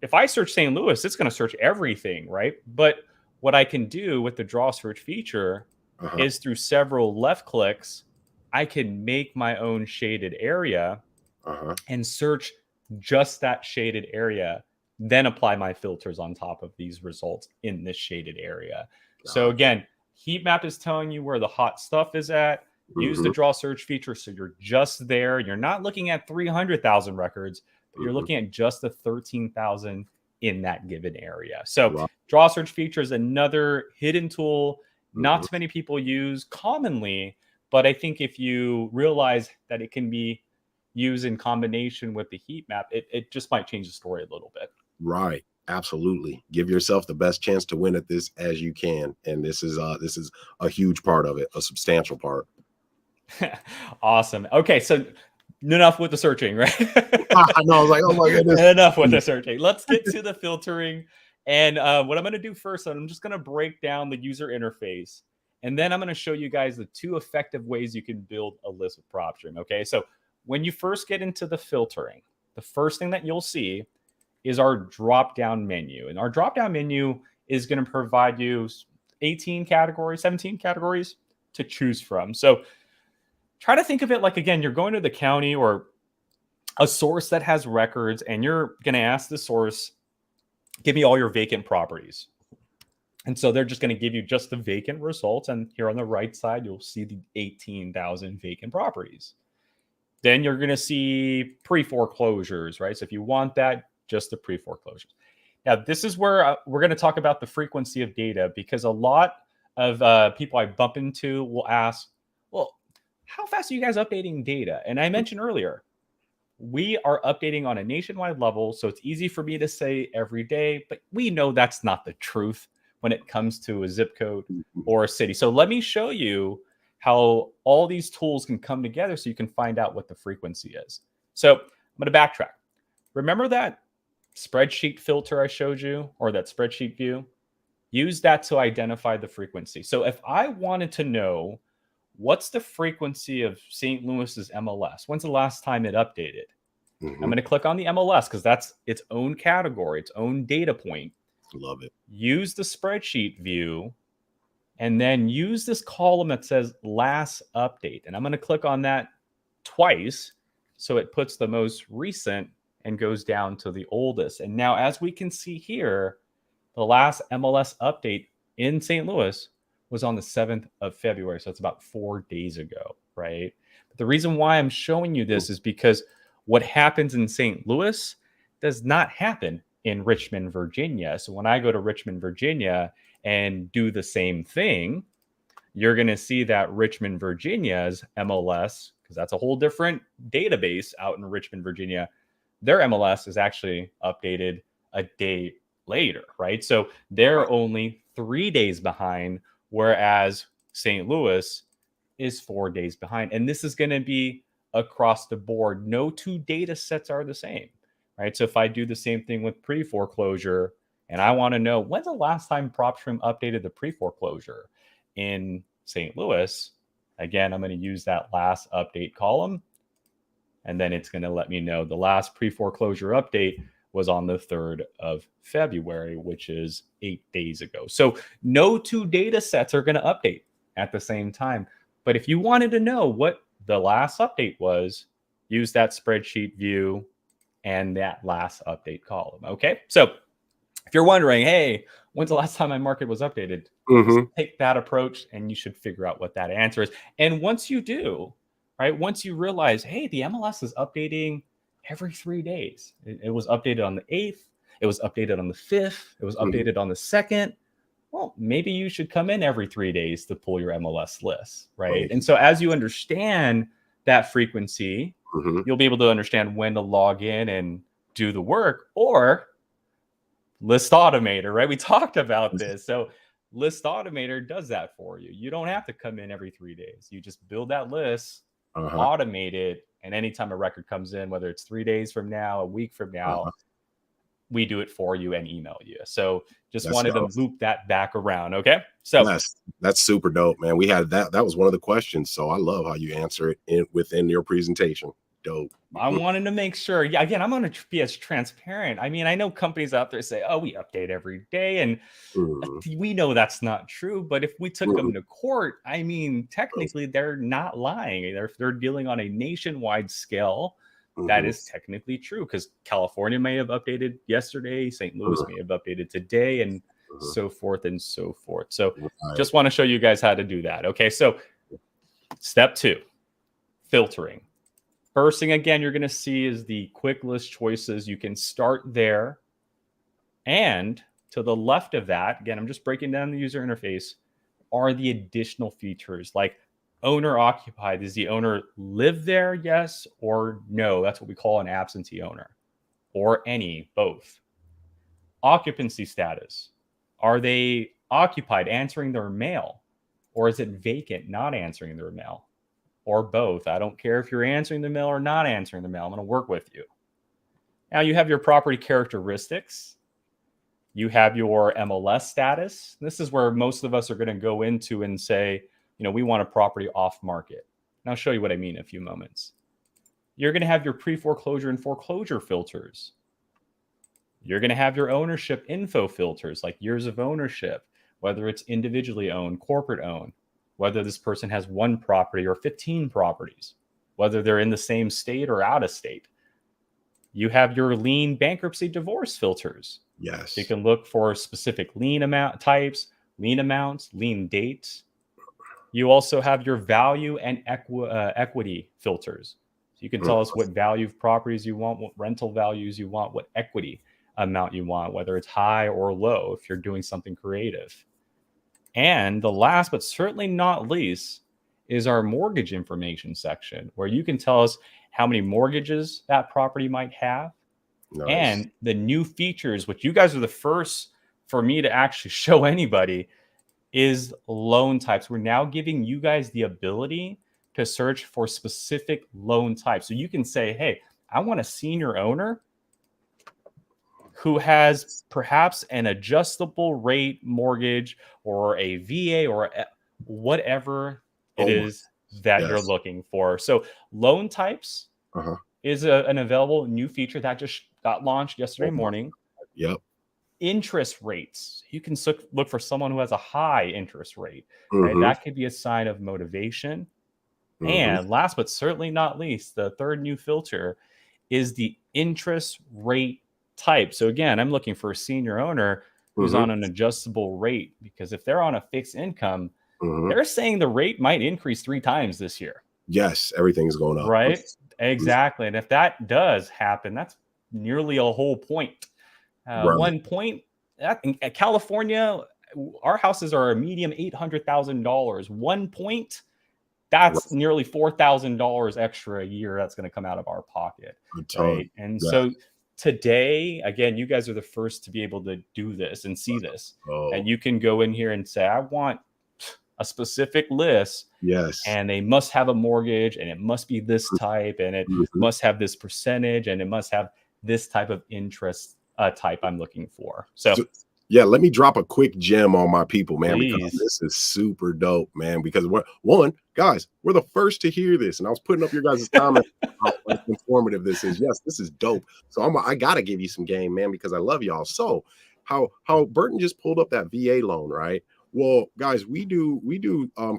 if I search St. Louis, it's going to search everything, right? But what I can do with the draw search feature Uh-huh. is through several left clicks, I can make my own shaded area Uh-huh. and search just that shaded area, then apply my filters on top of these results in this shaded area. So Gotcha. again, heat map is telling you where the hot stuff is at. Use the Hmm. draw search feature so you're just there. You're not looking at 300,000 records, but you're Hmm. looking at just the 13,000 in that given area. So Right. draw search feature is another hidden tool not Hmm. too many people use commonly, but I think if you realize that it can be use in combination with the heat map, it just might change the story a little Right. Absolutely. Give yourself the best chance to win at this as you can. And this is a huge part of it, a substantial part. bit. Awesome. Okay, so enough with the searching, right? I know. I was like, oh my goodness. Enough with the searching. Let's get to the filtering. And what I'm going to do first, I'm just going to break down the user interface. And then I'm going to show you guys the 2 effective ways you can build a list with PropStream. Okay, so when you first get into the filtering, the first thing that you'll see is our drop down menu. And our drop down menu is going to provide you 18 categories, 17 categories to choose from. So try to think of it like, again, you're going to the county or a source that has records, and you're going to ask the source, give me all your vacant properties. And so they're just going to give you just the vacant results. And here on the right side, you'll see the 18,000 vacant properties. Then you're going to see pre-foreclosures, right? So if you want that, just the pre-foreclosures. Now, this is where we're going to talk about the frequency of data, because a lot of people I bump into will ask, well, how fast are you guys updating data? And I mentioned earlier, we are updating on a nationwide level. So it's easy for me to say every day, but we know that's not the truth when it comes to a zip code or a city. So let me show you how all these tools can come together so you can find out what the frequency is. So I'm going to backtrack. Remember that spreadsheet filter I showed you, or that spreadsheet view? Use that to identify the frequency. So if I wanted to know what's the frequency of St. Louis's MLS? When's the last time it updated? I'm going to click on the MLS because that's its own category, its own data point. Love it. Use the spreadsheet view, and then use this column that says last update. And I'm going to click on that twice so it puts the most recent and goes down to the oldest. And now, as we can see here, the last MLS update in St. Louis was on the 7th of February. So it's about 4 days ago, right? But the reason why I'm showing you this is because what happens in St. Louis does not happen in Richmond, Virginia. So when I go to Richmond, Virginia and do the same thing, you're going to see that Richmond, Virginia's MLS, because that's a whole different database out in Richmond, Virginia, their MLS is actually updated a day later, right? So they're only 3 days behind, whereas St. Louis is 4 days behind. And this is going to be across the board. No two data sets are the same, right? So if I do the same thing with pre-foreclosure, and I want to know when's the last time PropStream updated the pre-foreclosure in St. Louis, again, I'm going to use that last update column. And then it's going to let me know the last pre-foreclosure update was on the 3rd of February, which is 8 days ago. So no two data sets are going to update at the same time. But if you wanted to know what the last update was, use that spreadsheet view and that last update column. Okay. So if you're wondering, hey, when's the last time my market was updated? Take that approach and you should figure out what that answer is. And once you do, right, once you realize, hey, the MLS is updating every 3 days. It was updated on the 8th. It was updated on the 5th. It was updated on the 2nd. Well, maybe you should come in every 3 days to pull your MLS list, right? And so as you understand that frequency, you'll be able to understand when to log in and do the work, or List Automator, right? We talked about this. So List Automator does that for you. You don't have to come in every 3 days. You just build that list, automate it, and anytime a record comes in, whether it's 3 days from now, a week from now, we do it for you and email you. So just wanted to loop that back around. Okay. So that's super dope, man. We had that. That was one of the questions. So I love how you answer it within your presentation. Dope. I wanted to make sure. Yeah, again, I'm going to be as transparent. I mean, I know companies out there say, oh, we update every day. And we know that's not true. But if we took them to court, I mean, technically, they're not lying. They're dealing on a nationwide scale. That is technically true, because California may have updated yesterday, St. Louis may have updated today, and so forth and so forth. So just want to show you guys how to do that. Okay, so step 2, filtering. First thing, again, you're going to see is the quick list choices. You can start there. And to the left of that, again, I'm just breaking down the user interface, are the additional features like owner occupied. Does the owner live there? Yes or no? That's what we call an absentee owner, or any, both. Occupancy status. Are they occupied, answering their mail? Or is it vacant, not answering their mail? Or both. I don't care if you're answering the mail or not answering the mail. I'm going to work with you. Now you have your property characteristics. You have your MLS status. This is where most of us are going to go into and say, you know, we want a property off market. And I'll show you what I mean in a few moments. You're going to have your pre-foreclosure and foreclosure filters. You're going to have your ownership info filters, like years of ownership, whether it's individually owned, corporate owned, whether this person has 1 property or 15 properties, whether they're in the same state or out of state. You have your lien, bankruptcy, divorce filters. Yes. You can look for specific lien amount types, lien amounts, lien dates. You also have your value and equity filters. So you can tell us what value of properties you want, what rental values you want, what equity amount you want, whether it's high or low if you're doing something creative. And the last but certainly not least is our mortgage information section, where you can tell us how many mortgages that property might have. Nice. And the new features, which you guys are the first for me to actually show anybody, is loan types. We're now giving you guys the ability to search for specific loan types. So you can say, hey, I want a senior owner who has perhaps an adjustable rate mortgage or a VA or whatever it is that you're Yes. looking for. So loan types Uh-huh. is an available new feature that just got launched yesterday Oh my. morning. Yep. Interest rates. You can look for someone who has a high interest rate, right? Mm-hmm. That could be a sign of motivation. Mm-hmm. And last but certainly not least, the third new filter is the interest rate type. So again, I'm looking for a senior owner who's Mm-hmm. on an adjustable rate, because if they're on a fixed income, Mm-hmm. they're saying the rate might increase 3 times this year, Yes, everything's going up. right? Mhm. Exactly. And if that does happen, that's nearly a whole point. Right. 1 point, in California, our houses are a medium $800,000. 1 point, that's Right. nearly $4,000 extra a year that's going to come out of our pocket, A ton. right? And Yeah. so today, again, you guys are the first to be able to do this and see this. Oh, And you can go in here and say, I want a specific list, yes. and they must have a mortgage, and it must be this type, and it Mhm. must have this percentage, and it must have this type of interest type I'm looking for. So So, yeah, let me drop a quick gem on my people, man, because please. this is super dope, man. Because we're one, guys, we're the first to hear this, and I was putting up your guys' comments how like, informative this is. Yes, this is dope. So I gotta give you some game, man, because I love y'all. So how Burton just pulled up that VA loan, right? Well, guys, we do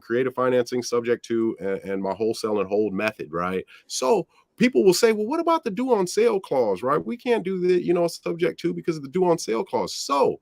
creative financing subject to and my wholesale and hold method, right? So people will say, well, what about the due on sale clause, right? We can't do the, subject to because of the due on sale clause. So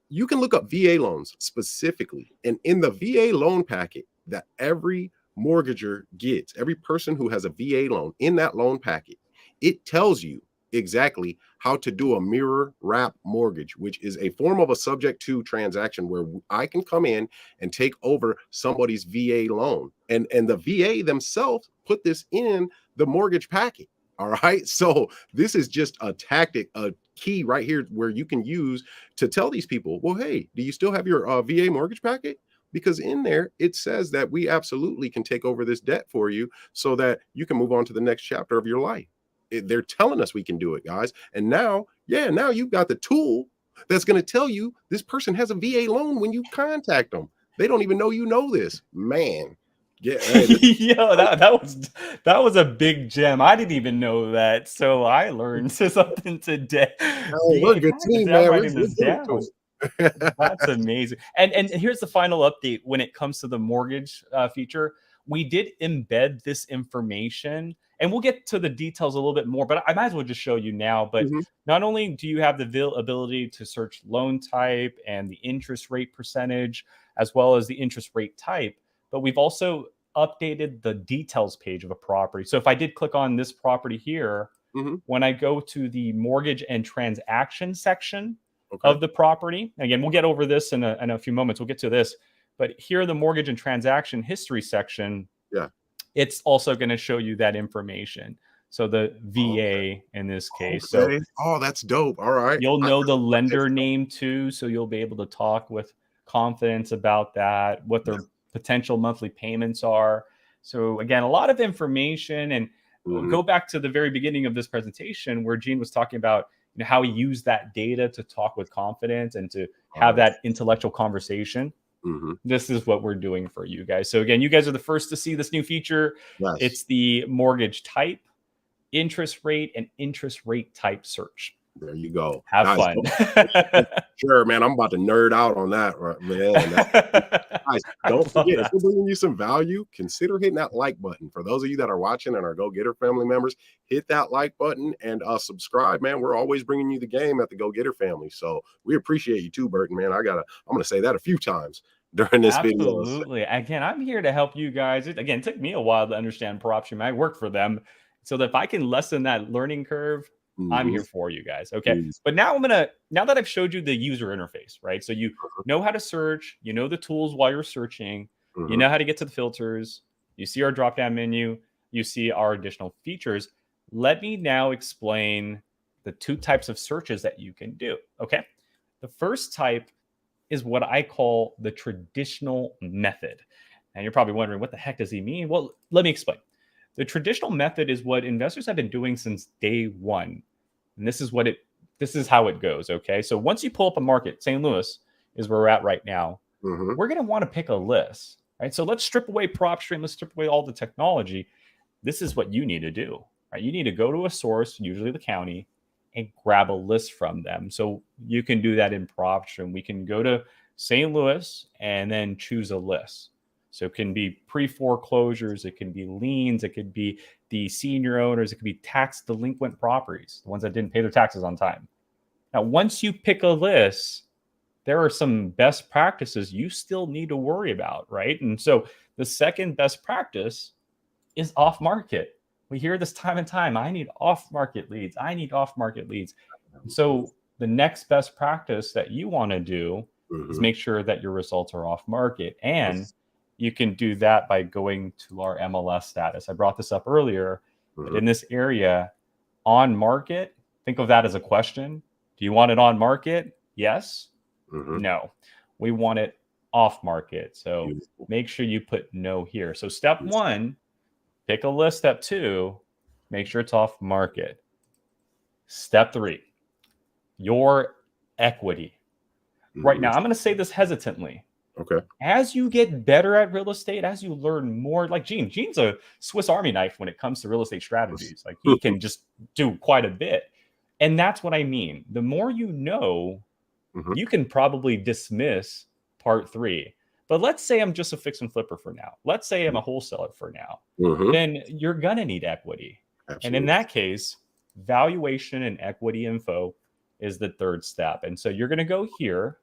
you can look up VA loans specifically. And in the VA loan packet that every mortgager gets, every person who has a VA loan in that loan packet, it tells you exactly how to do a mirror wrap mortgage, which is a form of a subject to transaction where I can come in and take over somebody's VA loan. And the VA themselves put this in the mortgage packet. All right. So this is just a tactic, a key right here where you can use to tell these people, well, hey, do you still have your VA mortgage packet? Because in there, it says that we absolutely can take over this debt for you so that you can move on to the next chapter of your life. They're telling us we can do it, guys. And now, yeah, now you've got the tool that's going to tell you this person has a VA loan when you contact them. They don't even know you know this. Man, yeah, hey, this Yo, that was a big gem. I didn't even know that, so I learned something today. hey, we're a VA, good see, team, I'm man. We're writing this good down. to it. That's amazing. And here's the final update when it comes to the mortgage feature. We did embed this information, and we'll get to the details a little bit more, but I might as well just show you now. But Mhm. not only do you have the ability to search loan type and the interest rate percentage, as well as the interest rate type, but we've also updated the details page of a property. So if I did click on this property here, Mhm. when I go to the mortgage and transaction section Okay. of the property, again, we'll get over this in a few moments. We'll get to this. But here, the mortgage and transaction history section, Yeah. it's also going to show you that information. So the Okay. VA in this case. So Okay. Oh, that's dope. All right. you'll I know the lender name too. So you'll be able to talk with confidence about that, what their potential monthly payments are. So again, a lot of information. And Mhm. go back to the very beginning of this presentation where Gene was talking about how he used that data to talk with confidence and to have Oh, that intellectual conversation. mhm. This is what we're doing for you guys. So again, you guys are the first to see this new feature. Yes. It's the mortgage type, interest rate, and interest rate type search. There you go. Have Guys, fun. sure, man. I'm about to nerd out on that, right, man. Guys, I don't love forget, if we're that. bringing you some value, consider hitting that like button. For those of you that are watching and are Go Getter family members, hit that like button and subscribe, man. We're always bringing you the game at the Go Getter family. So we appreciate you too, Burton, man. I'm going to say that a few times during this video. Absolutely. Again, I'm here to help you guys. Again, it took me a while to understand PropStream. I work for them. So that if I can lessen that learning curve, I'm Mhm. here for you guys. Okay. Please. But now that I've showed you the user interface, right? So you know how to search, you know the tools while you're searching, you Mhm. know how to get to the filters, you see our drop down menu, you see our additional features. Let me now explain the two types of searches that you can do. Okay. The first type is what I call the traditional method. And you're probably wondering, what the heck does he mean? Well, let me explain. The traditional method is what investors have been doing since day one. And this is how it goes. Okay. So once you pull up a market, St. Louis is where we're at right now. Mhm. We're going to want to pick a list. right? So let's strip away PropStream. Let's strip away all the technology. This is what you need to do, right? You need to go to a source, usually the county, and grab a list from them. So you can do that in PropStream. We can go to St. Louis and then choose a list. So it can be pre-foreclosures, it can be liens, it could be the senior owners, it could be tax delinquent properties, the ones that didn't pay their taxes on time. Now, once you pick a list, there are some best practices you still need to worry about, right? And so the second best practice is off market. We hear this time and time. I need off market leads. I need off market leads. And so the next best practice that you want to do is make sure that your results are off market. And you can do that by going to our MLS status. I brought this up earlier, but in this area, on market, think of that as a question. Do you want it on market? Yes. No. We want it off market. So make sure you put no here. So step one, pick a list. Step two, make sure it's off market. Step three, your equity. Right now, I'm going to say this hesitantly. Okay. As you get better at real estate, as you learn more, like Gene's a Swiss Army knife when it comes to real estate strategies. Like he can just do quite a bit. And that's what I mean. The more you know, you can probably dismiss part three. But let's say I'm just a fix and flipper for now. Let's say I'm a wholesaler for now. Then you're going to need equity. Absolutely. And in that case, valuation and equity info is the third step. And so you're going to go here,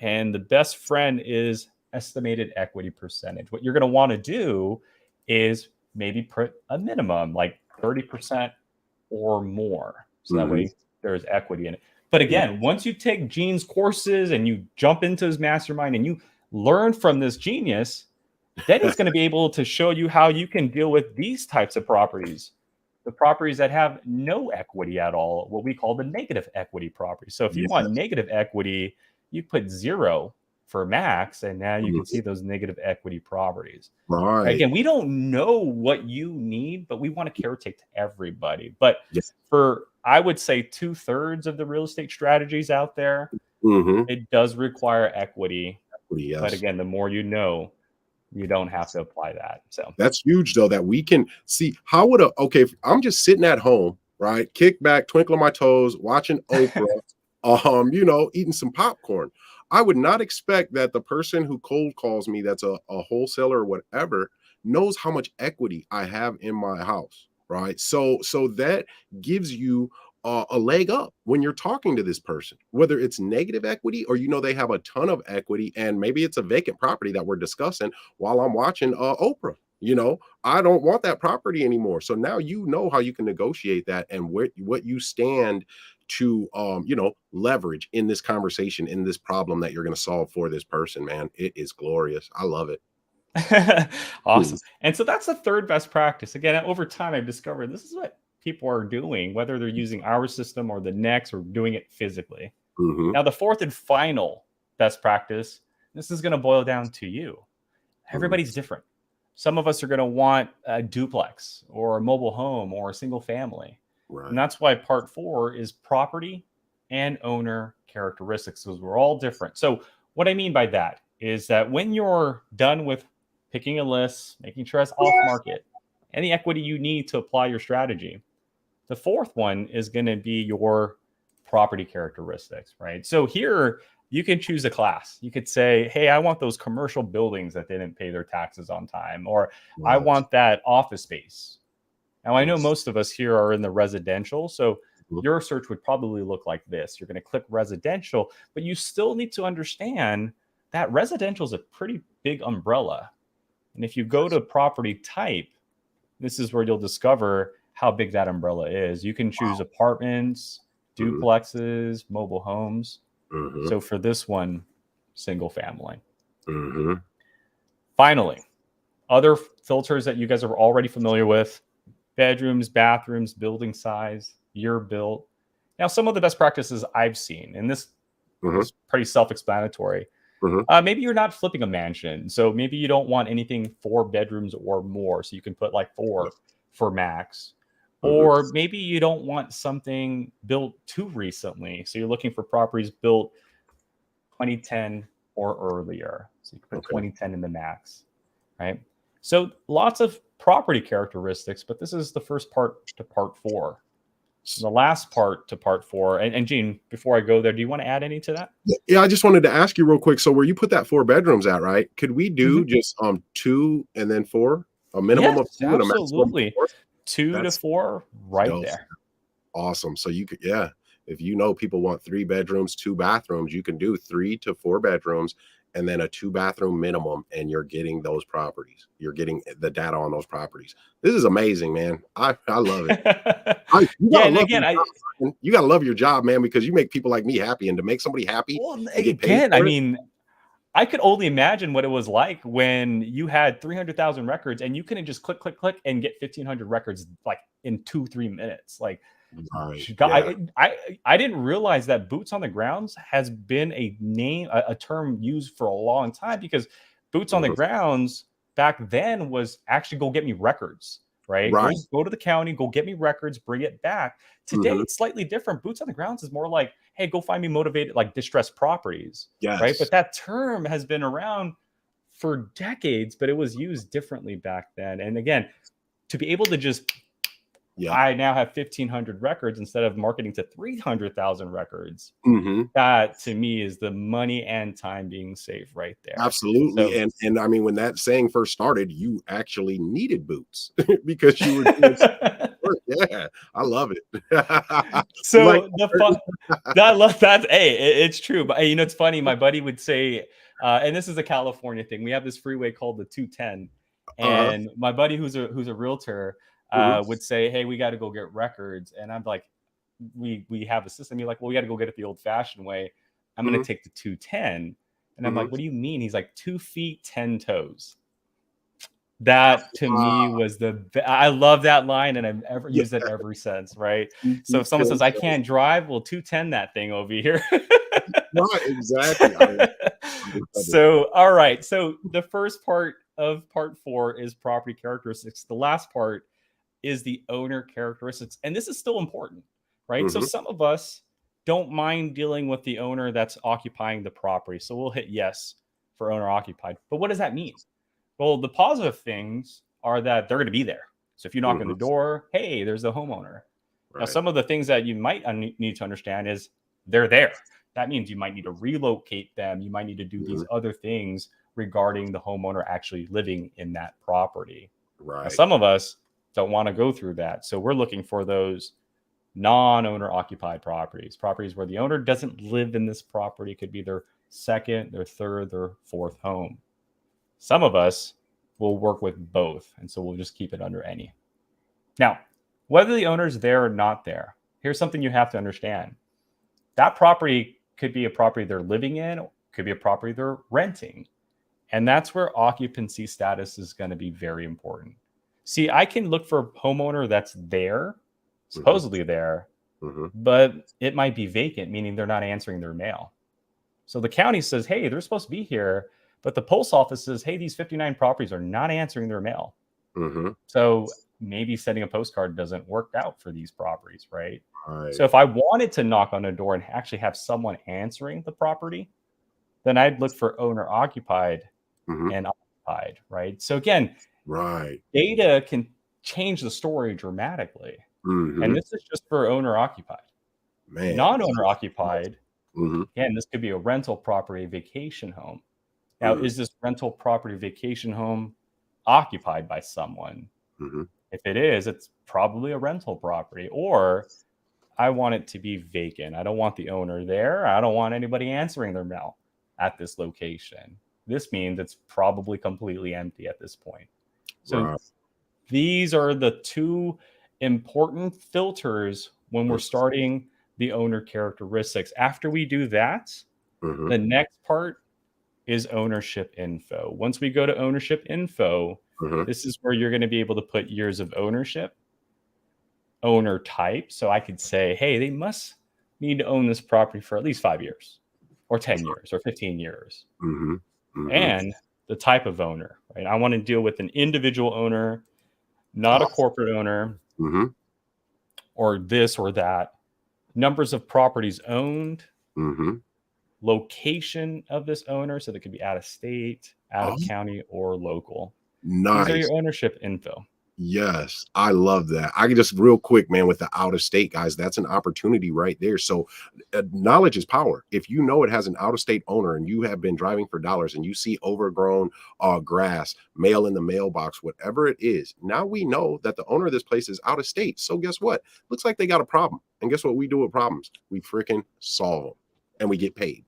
and the best friend is estimated equity percentage. What you're going to want to do is maybe put a minimum, like 30% or more. So that way there's equity in it. But again, once you take Gene's courses and you jump into his mastermind and you learn from this genius, then he's going to be able to show you how you can deal with these types of properties, the properties that have no equity at all, what we call the negative equity properties. So if you want negative equity, you put 0 for max, and now you can see those negative equity properties. Right. Again, we don't know what you need, but we want to caretake to everybody. But for, I would say, 2/3 of the real estate strategies out there, it does require equity. But again, the more you know, you don't have to apply that. So that's huge, though, that we can see how would if I'm just sitting at home, right, kick back, twinkling my toes, watching Oprah, eating some popcorn. I would not expect that the person who cold calls me, that's a wholesaler or whatever, knows how much equity I have in my house, right? So that gives you a leg up when you're talking to this person, whether it's negative equity or they have a ton of equity, and maybe it's a vacant property that we're discussing while I'm watching Oprah. I don't want that property anymore. So now how you can negotiate that and what you stand to leverage in this conversation, in this problem that you're going to solve for this person. Man, it is glorious. I love it. Awesome. And so that's the third best practice. Again, over time, I've discovered this is what people are doing, whether they're using our system or the next or doing it physically. Now, the fourth and final best practice, this is going to boil down to you. Everybody's different. Some of us are going to want a duplex or a mobile home or a single family. Right. And that's why part 4 is property and owner characteristics, because we're all different. So what I mean by that is that when you're done with picking a list, making sure it's off market, any equity you need to apply your strategy, the fourth one is going to be your property characteristics, right? So here you can choose a class. You could say, hey, I want those commercial buildings that didn't pay their taxes on time, or I want that office space. Now, I know most of us here are in the residential, so your search would probably look like this. You're going to click residential, but you still need to understand that residential is a pretty big umbrella. And if you go to property type, this is where you'll discover how big that umbrella is. You can choose apartments, duplexes, mobile homes. So for this one, single family. Finally, other filters that you guys are already familiar with: bedrooms, bathrooms, building size, year built. Now, some of the best practices I've seen, and this is pretty self-explanatory. Maybe you're not flipping a mansion, so maybe you don't want anything 4 bedrooms or more, so you can put like 4 for max. Or maybe you don't want something built too recently, so you're looking for properties built 2010 or earlier, so you can put 2010 in the max. right? So lots of property characteristics, but this is the first part to part 4. The last part to part 4. And Gene, before I go there, do you want to add any to that? Yeah, I just wanted to ask you real quick. So where you put that 4 bedrooms at, right? Could we do just 2 and then 4? A minimum Yes, of 2 and a maximum of absolutely. 4? 2 to That's 4 right dope. there. Awesome. So you could, yeah, if you know people want 3 bedrooms, 2 bathrooms, you can do 3 to 4 bedrooms and then a 2-bathroom minimum, and you're getting those properties. You're getting the data on those properties. This is amazing, man. I love it. You Yeah, gotta and love again, your job, man. You gotta love your job, man, because you make people like me happy, and to make somebody happy well, and get paid again, I for it. mean, I could only imagine what it was like when you had 300,000 records and you couldn't just click, click, click and get 1,500 records like in 2-3 minutes. Like, Right. God, Yeah. I didn't realize that boots on the grounds has been a name, a term used for a long time, because boots on the Mhm. grounds back then was actually go get me records, right? Right. Go to the county, go get me records, bring it back. Today Mhm. it's slightly different. Boots on the grounds is more like, hey, go find me motivated, like distressed properties, right? Yes. But that term has been around for decades, but it was used differently back then. And again, to be able to just Yep. I now have 1,500 records instead of marketing to 300,000 records. Mhm. That to me is the money and time being saved right there. Absolutely, So and I mean, when that saying first started, you actually needed boots because you were doing so much work. Yeah, I love it. You like so the fun I love that. Hey, it's true. But hey, it's funny. My buddy would say, and this is a California thing. We have this freeway called the 210, Uh-huh. and my buddy who's a realtor Mhm. would say, "Hey, we got to go get records," and I'm like, "We have a system." You're like, "Well, we got to go get it the old-fashioned way. I'm going to Mhm. take the 210," and I'm Mhm. like, "What do you mean?" He's like, 2 feet 10 toes. That to me Wow. was I love that line, and I've ever Yeah. used it ever since, right? So Mhm. if someone says, "I can't drive," well, 210 that thing over here. Right, exactly. I love it. So, all right. So the first part of part 4 is property characteristics. The last part is the owner characteristics. And this is still important, right? So Mhm. some of us don't mind dealing with the owner that's occupying the property. So we'll hit yes for owner occupied. But what does that mean? Well, the positive things are that they're going to be there. So if you knock on the Mhm. door, hey, there's the homeowner. Now, Right. some of the things that you might need to understand is they're there. That means you might need to relocate them. You might need to do these Mhm. other things regarding the homeowner actually living in that property. Now, Right. some of us don't want to go through that. So we're looking for those non-owner occupied properties where the owner doesn't live in this property. It could be their second, their third, their fourth home. Some of us will work with both. And so we'll just keep it under any. Now, whether the owner's there or not there, here's something you have to understand. That property could be a property they're living in, could be a property they're renting. And that's where occupancy status is going to be very important. See, I can look for a homeowner that's there, Mhm. supposedly there, Mhm. but it might be vacant, meaning they're not answering their mail. So the county says, hey, they're supposed to be here, but the post office says, hey, these 59 properties are not answering their mail. Mhm. So maybe sending a postcard doesn't work out for these properties, right? So Right. if I wanted to knock on a door and actually have someone answering the property, then I'd look for owner occupied Mhm. and occupied, right? So again, Right. data can change the story dramatically. And Mhm. this is just for owner occupied. Man, Non owner occupied, Mhm. again, this could be a rental property, vacation home. Now, Mm. is this rental property, vacation home occupied by someone? Mhm. If it is, it's probably a rental property. Or I want it to be vacant. I don't want the owner there. I don't want anybody answering their mail at this location. This means it's probably completely empty at this point. So Right. these are the two important filters when we're Mm. starting the owner characteristics. After we do that, Mhm. the next part is ownership info. Once we go to ownership info, Mhm. this is where you're going to be able to put years of ownership, owner type. So I could say, hey, they must need to own this property for at least 5 years or 10 years or 15 years. Mhm. Mhm. And the type of owner, right? I want to deal with an individual owner, not a Awesome. corporate owner Mhm. or this or that. Numbers of properties owned, Mhm. location of this owner. So that could be out of state, out Oh, of county, or local. These are Nice. your ownership info. Yes, I love that. I can just real quick, man, with the out of state guys, that's an opportunity right there. So, knowledge is power. If you know it has an out of state owner and you have been driving for dollars and you see overgrown grass, mail in the mailbox, whatever it is, now we know that the owner of this place is out of state. So, guess what? Looks like they got a problem. And guess what we do with problems? We freaking solve them and we get paid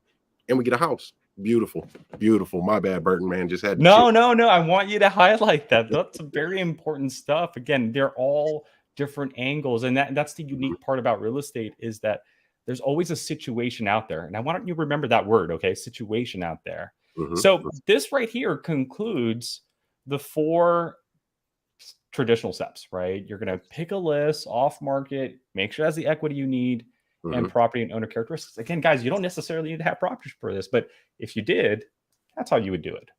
and we get a house. Beautiful, beautiful. My bad, Burton, man. Just had to chill. No. I want you to highlight that. That's very important stuff. Again, they're all different angles, and that's the Mhm, unique part about real estate is that there's always a situation out there. And I want you to remember that word, okay? Situation out there. mhm, So this right here concludes the four traditional steps, right? You're going to pick a list off market, make sure it has the equity you need, and mhm, property and owner characteristics. Again, guys, you don't necessarily need to have properties for this, but if you did, that's how you would do it.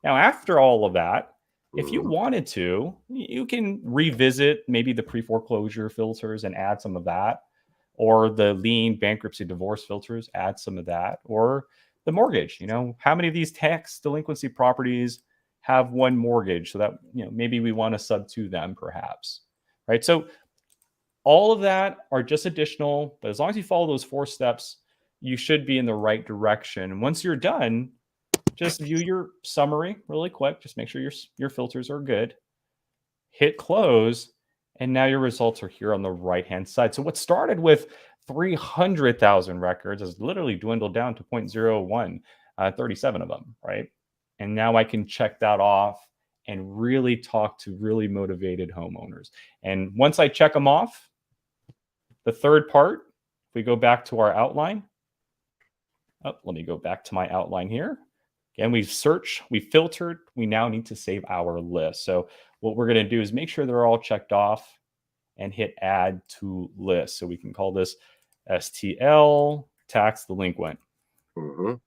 Now, after all of that, if you mhm. wanted to, you can revisit maybe the pre foreclosure filters and add some of that, or the lien, bankruptcy, divorce filters, add some of that, or the mortgage. How many of these tax delinquency properties have one mortgage so that maybe we want to sub to them perhaps, right? So all of that are just additional, but as long as you follow those four steps, you should be in the right direction. And once you're done, just view your summary really quick. Just make sure your filters are good. Hit close, and now your results are here on the right hand side. So what started with 300,000 records has literally dwindled down to 0.01, 37 of them, right? And now I can check that off and really talk to really motivated homeowners. And once I check them off, the third part, if we go back to our outline, let me go back to my outline here. Again, we've searched, we filtered, we now need to save our list. So what we're going to do is make sure they're all checked off and hit add to list. So we can call this STL tax delinquent. Mhm.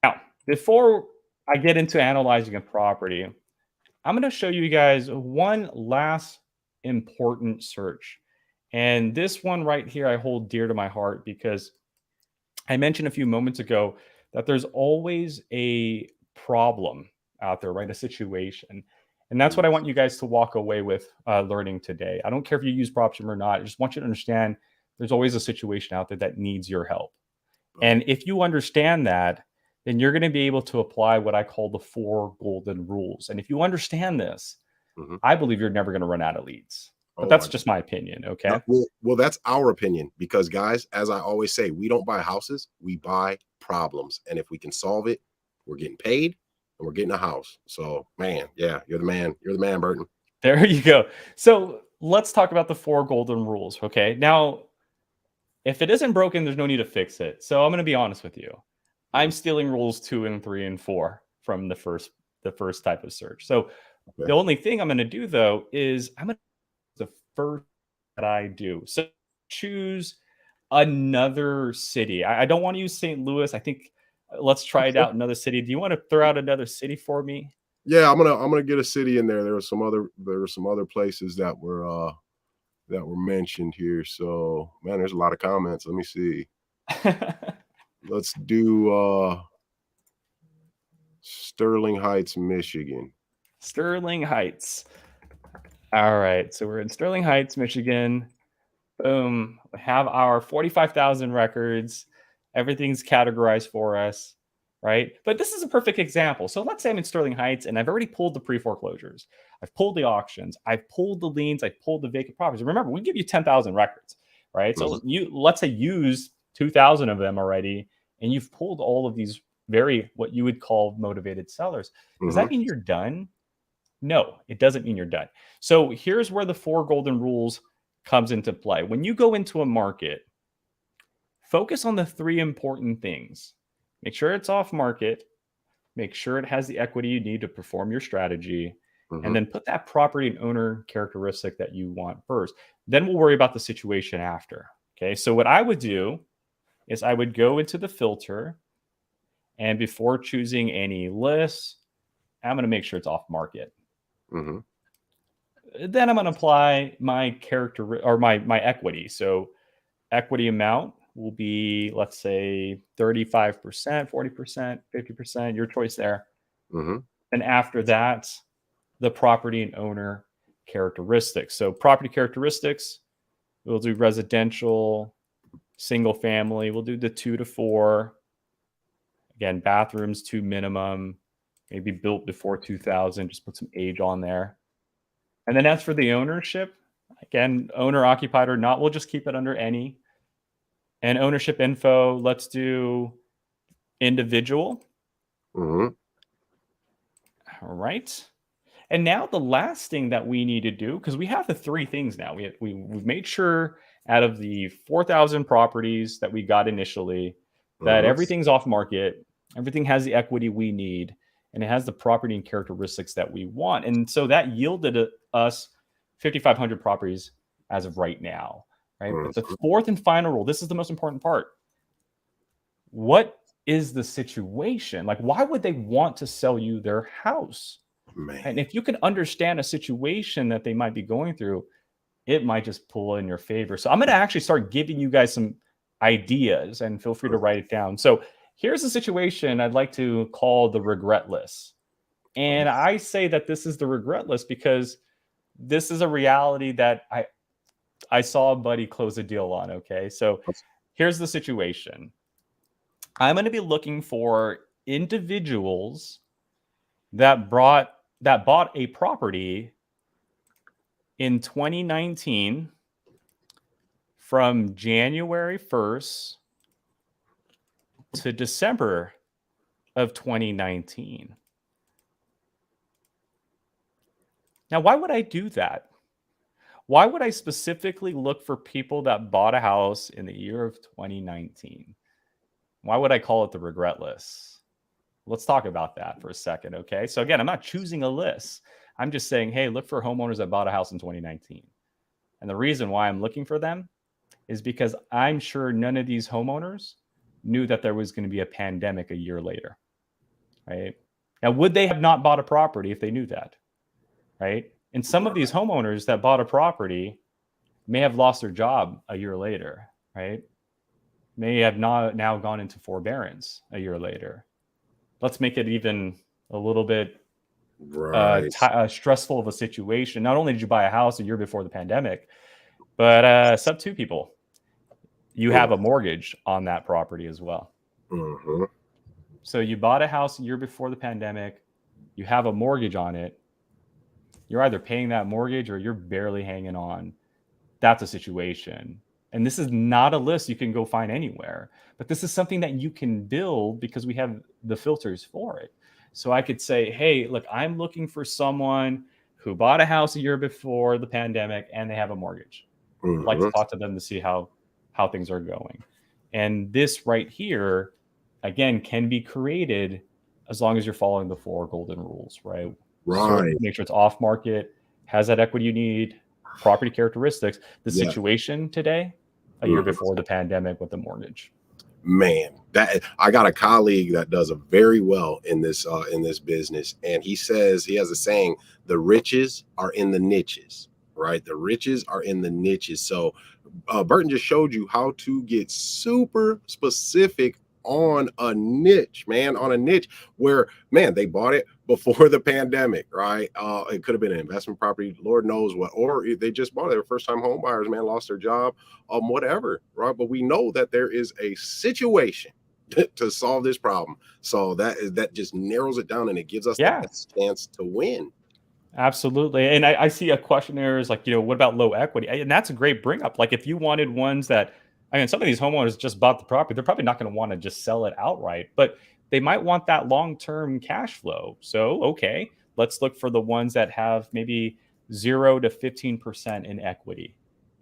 Now, before I get into analyzing a property, I'm going to show you guys one last important search. And this one right here, I hold dear to my heart because I mentioned a few moments ago that there's always a problem out there, right? A situation. And that's what I want you guys to walk away with learning today. I don't care if you use PropStream or not. I just want you to understand there's always a situation out there that needs your help. And if you understand that, then you're going to be able to apply what I call the four golden rules. And if you understand this, Mhm. I believe you're never going to run out of leads. But Oh that's my just my opinion. no, Okay. well, that's our opinion because guys, as I always say, we don't buy houses, we buy problems. And if we can solve it, we're getting paid and we're getting a house. So, man, yeah, you're the man. You're the man, Burton. There you go. So let's talk about the four golden rules. Okay. Now, if it isn't broken, there's no need to fix it. So I'm going to be honest with you. I'm Mhm. stealing rules 2 and 3 and 4 from the first type of search. So the Okay. only thing I'm going to do though is I'm going to the first that I do. So choose another city. I don't want to use St. Louis. I think let's try it out another city. Do you want to throw out another city for me? Yeah, I'm gonna get a city in there. There were some other places that were mentioned here. So man, there's a lot of comments. Let me see. Let's do Sterling Heights, Michigan. Sterling Heights. All right. So we're in Sterling Heights, Michigan. Boom. We have our 45,000 records. Everything's categorized for us, right? But this is a perfect example. So let's say I'm in Sterling Heights and I've already pulled the pre foreclosures. I've pulled the auctions. I've pulled the liens. I've pulled the vacant properties. Remember, we give you 10,000 records, right? Mhm, So let's say use 2,000 of them already, and you've pulled all of these very, what you would call motivated sellers. Does mhm, that mean you're done? No, it doesn't mean you're done. So here's where the four golden rules comes into play. When you go into a market, focus on the three important things. Make sure it's off market, make sure it has the equity you need to perform your strategy, and mhm, then put that property and owner characteristic that you want first. Then we'll worry about the situation after. Okay. So what I would do is I would go into the filter, and before choosing any lists, I'm going to make sure it's off market. mhm, Then I'm going to apply my character or my equity. So equity amount will be, let's say, 35%, 40%, 50%, your choice there. mhm. And after that, the property and owner characteristics. So property characteristics, we'll do residential, single family. We'll do the 2 to 4. Again, bathrooms 2 minimum, maybe built before 2000. Just put some age on there. And then as for the ownership, again, owner occupied or not, we'll just keep it under any. And ownership info, let's do individual. Mm-hmm. All right. And now the last thing that we need to do, because we have the 3 things now. We've made sure out of the 4,000 properties that we got initially that everything's off market, everything has the equity we need, and it has the property and characteristics that we want. And so that yielded us 5,500 properties as of right now, right? But the 4th and final rule, this is the most important part. What is the situation? Like, why would they want to sell you their house? Man. And if you can understand a situation that they might be going through, it might just pull in your favor. So I'm going to actually start giving you guys some ideas, and feel free to write it down. So here's a situation I'd like to call the regret list. And I say that this is the regret list because this is a reality that I saw a buddy close a deal on. Okay. So here's the situation. I'm going to be looking for individuals that bought a property in 2019 from January 1st to December of 2019. Now, why would I do that? Why would I specifically look for people that bought a house in the year of 2019? Why would I call it the regret list? Let's talk about that for a second, okay? So again, I'm not choosing a list. I'm just saying, hey, look for homeowners that bought a house in 2019. And the reason why I'm looking for them is because I'm sure none of these homeowners knew that there was going to be a pandemic a year later, right? Now, would they have not bought a property if they knew that, right? And some of these homeowners that bought a property may have lost their job a year later, right? May have not now gone into forbearance a year later. Let's make it even a little bit stressful of a situation. Not only did you buy a house a year before the pandemic, but sub 2 people, you have a mortgage on that property as well. So you bought a house a year before the pandemic, you have a mortgage on it. You're either paying that mortgage or you're barely hanging on. That's a situation. And this is not a list you can go find anywhere, but this is something that you can build because we have the filters for it. So I could say, hey, look, I'm looking for someone who bought a house a year before the pandemic and they have a mortgage. I'd like to talk to them to see how things are going. And this right here, again, can be created as long as you're following the 4 golden rules, right? So make sure it's off market, has that equity you need, property characteristics, the situation today, a year before the pandemic with the mortgage. Man, that I got a colleague that does very well in this business, and he says, he has a saying, the riches are in the niches, right? The riches are in the niches. So Burton just showed you how to get super specific on a niche, man, on a niche where, man, they bought it before the pandemic, right? It could have been an investment property, Lord knows what, or they just bought it. They're first-time home buyers, man, lost their job, whatever, right? But we know that there is a situation to solve this problem. So that just narrows it down and it gives us the best chance to win. Absolutely. And I see a question there is like, what about low equity? And that's a great bring up. Like if you wanted ones that, I mean, some of these homeowners just bought the property, they're probably not going to want to just sell it outright, but they might want that long-term cash flow. So, okay, let's look for the ones that have maybe 0 to 15% in equity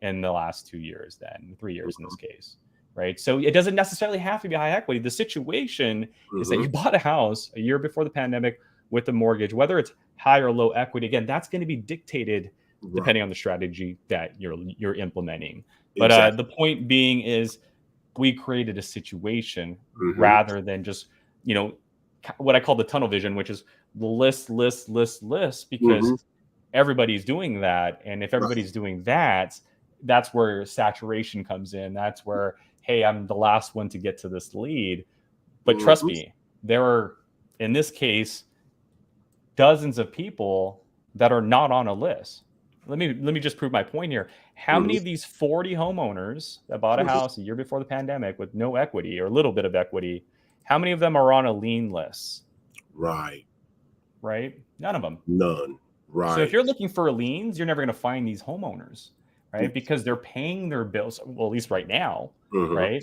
in the last 2 years, then 3 years in this case, right? So it doesn't necessarily have to be high equity. The situation is that you bought a house a year before the pandemic with a mortgage, whether it's high or low equity. Again, that's going to be dictated depending on the strategy that you're implementing. But the point being is we created a situation rather than just, what I call the tunnel vision, which is the list, because everybody's doing that. And if everybody's doing that, that's where saturation comes in. That's where, hey, I'm the last one to get to this lead. But trust me, there are, in this case, dozens of people that are not on a list. Let me just prove my point here. How many Mhm. of these 40 homeowners that bought a Mhm. house a year before the pandemic with no equity or a little bit of equity, how many of them are on a lien list? Right. Right? None of them. None. So if Right. you're looking for liens, you're never going to find these homeowners, right? Because they're paying their bills, well, at least right now, Mhm. right?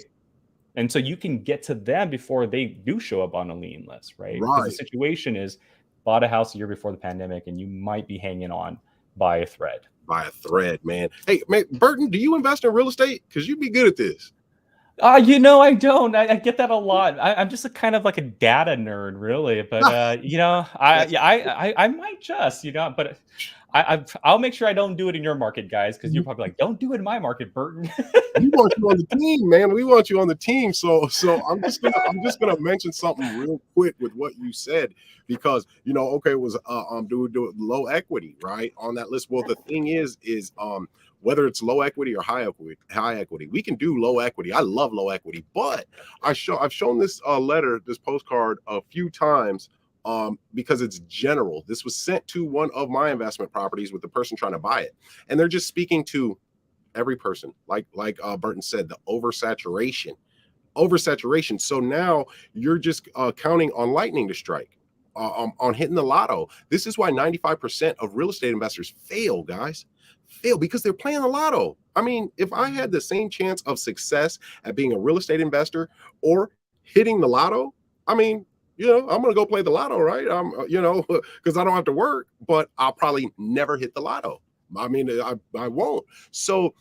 And so you can get to them before they do show up on a lien list, right? Because the Right. situation is bought a house a year before the pandemic and you might be hanging on by a thread. By a thread, man. Hey, man, Burton, do you invest in real estate? Because you'd be good at this. I don't. I get that a lot. I'm just a kind of like a data nerd, really. But That's I might just, but I'll make sure I don't do it in your market, guys, because you're probably like, don't do it in my market, Burton. we want you on the team, man. We want you on the team. So I'm just gonna mention something real quick with what you said because okay, it was do low equity, right? On that list. Well, the thing is whether it's low equity or high equity, we can do low equity. I love low equity, but I've shown this this postcard a few times because it's general. This was sent to one of my investment properties with the person trying to buy it, and they're just speaking to every person, like Burton said, the oversaturation. So now you're just counting on lightning to strike, on hitting the lotto. This is why 95% of real estate investors fail, guys. Fail because they're playing the lotto. I mean, if I had the same chance of success at being a real estate investor or hitting the lotto, I mean, I'm going to go play the lotto, right? Because I don't have to work, but I'll probably never hit the lotto. I mean, I won't. So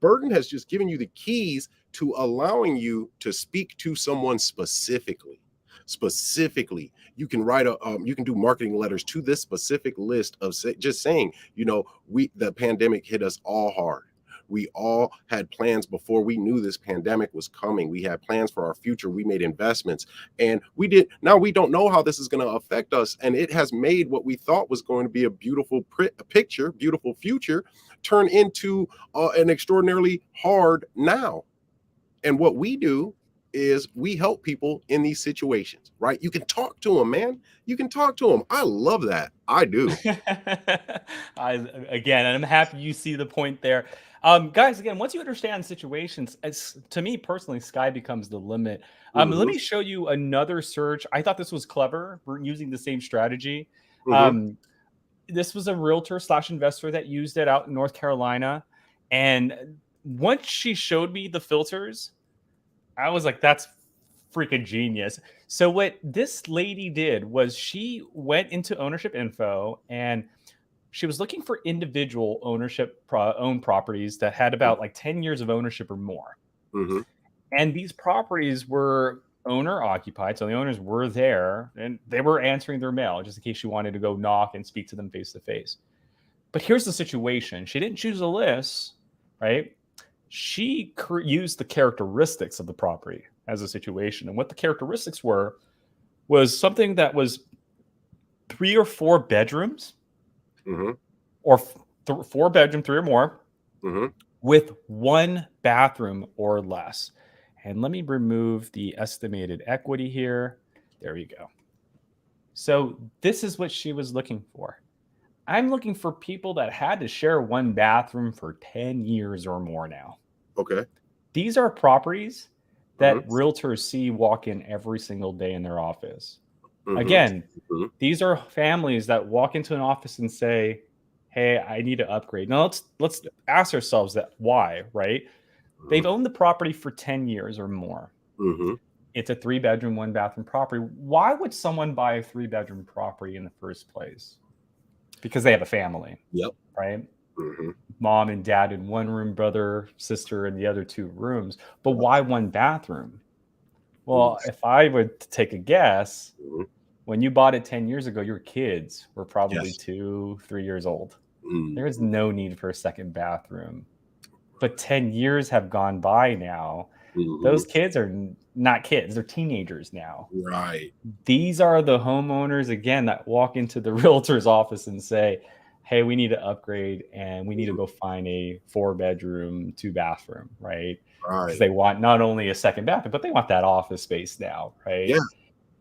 Burton has just given you the keys to allowing you to speak to someone specifically. Specifically, you can you can do marketing letters to this specific list of just saying, the pandemic hit us all hard. We all had plans before we knew this pandemic was coming. We had plans for our future. We made investments and now we don't know how this is going to affect us. And it has made what we thought was going to be a beautiful picture, beautiful future turn into an extraordinarily hard now. And what we do is we help people in these situations, right? You can talk to them, man. You can talk to them. I love that. I do. I again, and I'm happy you see the point there. Guys, again, once you understand situations, to me personally, sky becomes the limit. Let Hmm. me show you another search. I thought this was clever. We're using the same strategy. Hmm. Um, this was a realtor slash investor that used it out in North Carolina. And once she showed me the filters, I was like, that's freaking genius. So what this lady did was she went into ownership info and she was looking for individual owned properties that had about like 10 years of ownership or more. Hmm. And these properties were owner occupied. So the owners were there and they were answering their mail just in case she wanted to go knock and speak to them face to face. But here's the situation. She didn't choose a list, right? She used the characteristics of the property as a situation. And what the characteristics were was something that was 3 or 4 bedrooms Hmm. or 4 bedroom, 3 or more, Hmm. with 1 bathroom or less. And let me remove the estimated equity here. There we go. So this is what she was looking for. I'm looking for people that had to share 1 bathroom for 10 years or more now. Okay. These are properties Hmm. that realtors see walk in every single day in their office. Hmm. Again, these are families that walk into an office and say, "Hey, I need to upgrade." Now let's ask ourselves that why, right? Hmm. They've owned the property for 10 years or more. Hmm. It's a 3 bedroom, 1 bathroom property. Why would someone buy a 3 bedroom property in the first place? Because they have a family, Yep. right? Hmm. Mom and dad in one room, brother, sister in the other 2 rooms. But why 1 bathroom? Well, if I would take a guess, Hmm. when you bought it 10 years ago, your kids were probably Yes. 2, 3 years old. There is Hmm. no need for a second bathroom. But 10 years have gone by now. Hmm. Those kids are not kids, they're teenagers now. Right. These are the homeowners, again, that walk into the realtor's office and say, "Hey, we need to upgrade and we need to Mhm. go find a 4 bedroom, 2 bathroom," right? Because Right. they want not only a second bathroom, but they want that office space now, right? Yeah.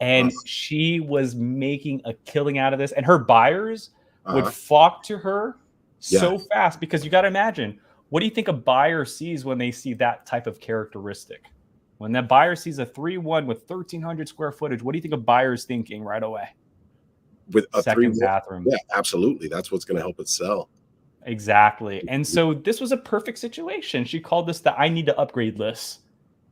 Uh, and she was making a killing out of this. And her buyers would uh-huh. flock to her Yeah. so fast because you got to imagine, what do you think a buyer sees when they see that type of characteristic? When that buyer sees a 3-1 with 1,300 square footage, what do you think a buyer's thinking right away? With a three, Second bathroom. yeah, absolutely. That's what's going to help it sell. Exactly. And so this was a perfect situation. She called this the I need to upgrade list.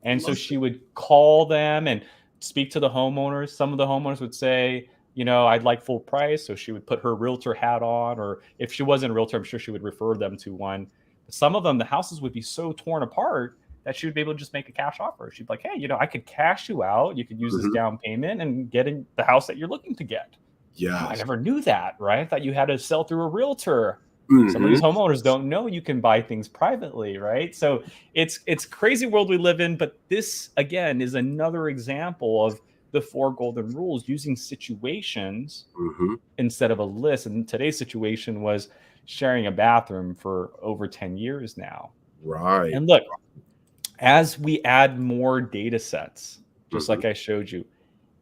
And so Love she it. would call them and speak to the homeowners. Some of the homeowners would say, I'd like full price. So she would put her realtor hat on, or if she wasn't a realtor, I'm sure she would refer them to one. But some of them, the houses would be so torn apart that she would be able to just make a cash offer. She'd be like, hey, I could cash you out. You could use this Mhm. down payment and get in the house that you're looking to get. Oh, I Yes. never knew that, right? I thought you had to sell through a realtor. Some of Hmm. these homeowners don't know you can buy things privately, right? So it's crazy world we live in, but this again is another example of the four golden rules, using situations Hmm. instead of a list. And today's situation was sharing a bathroom for over 10 years now. Right. And look, as we add more data sets, just Hmm. like I showed you,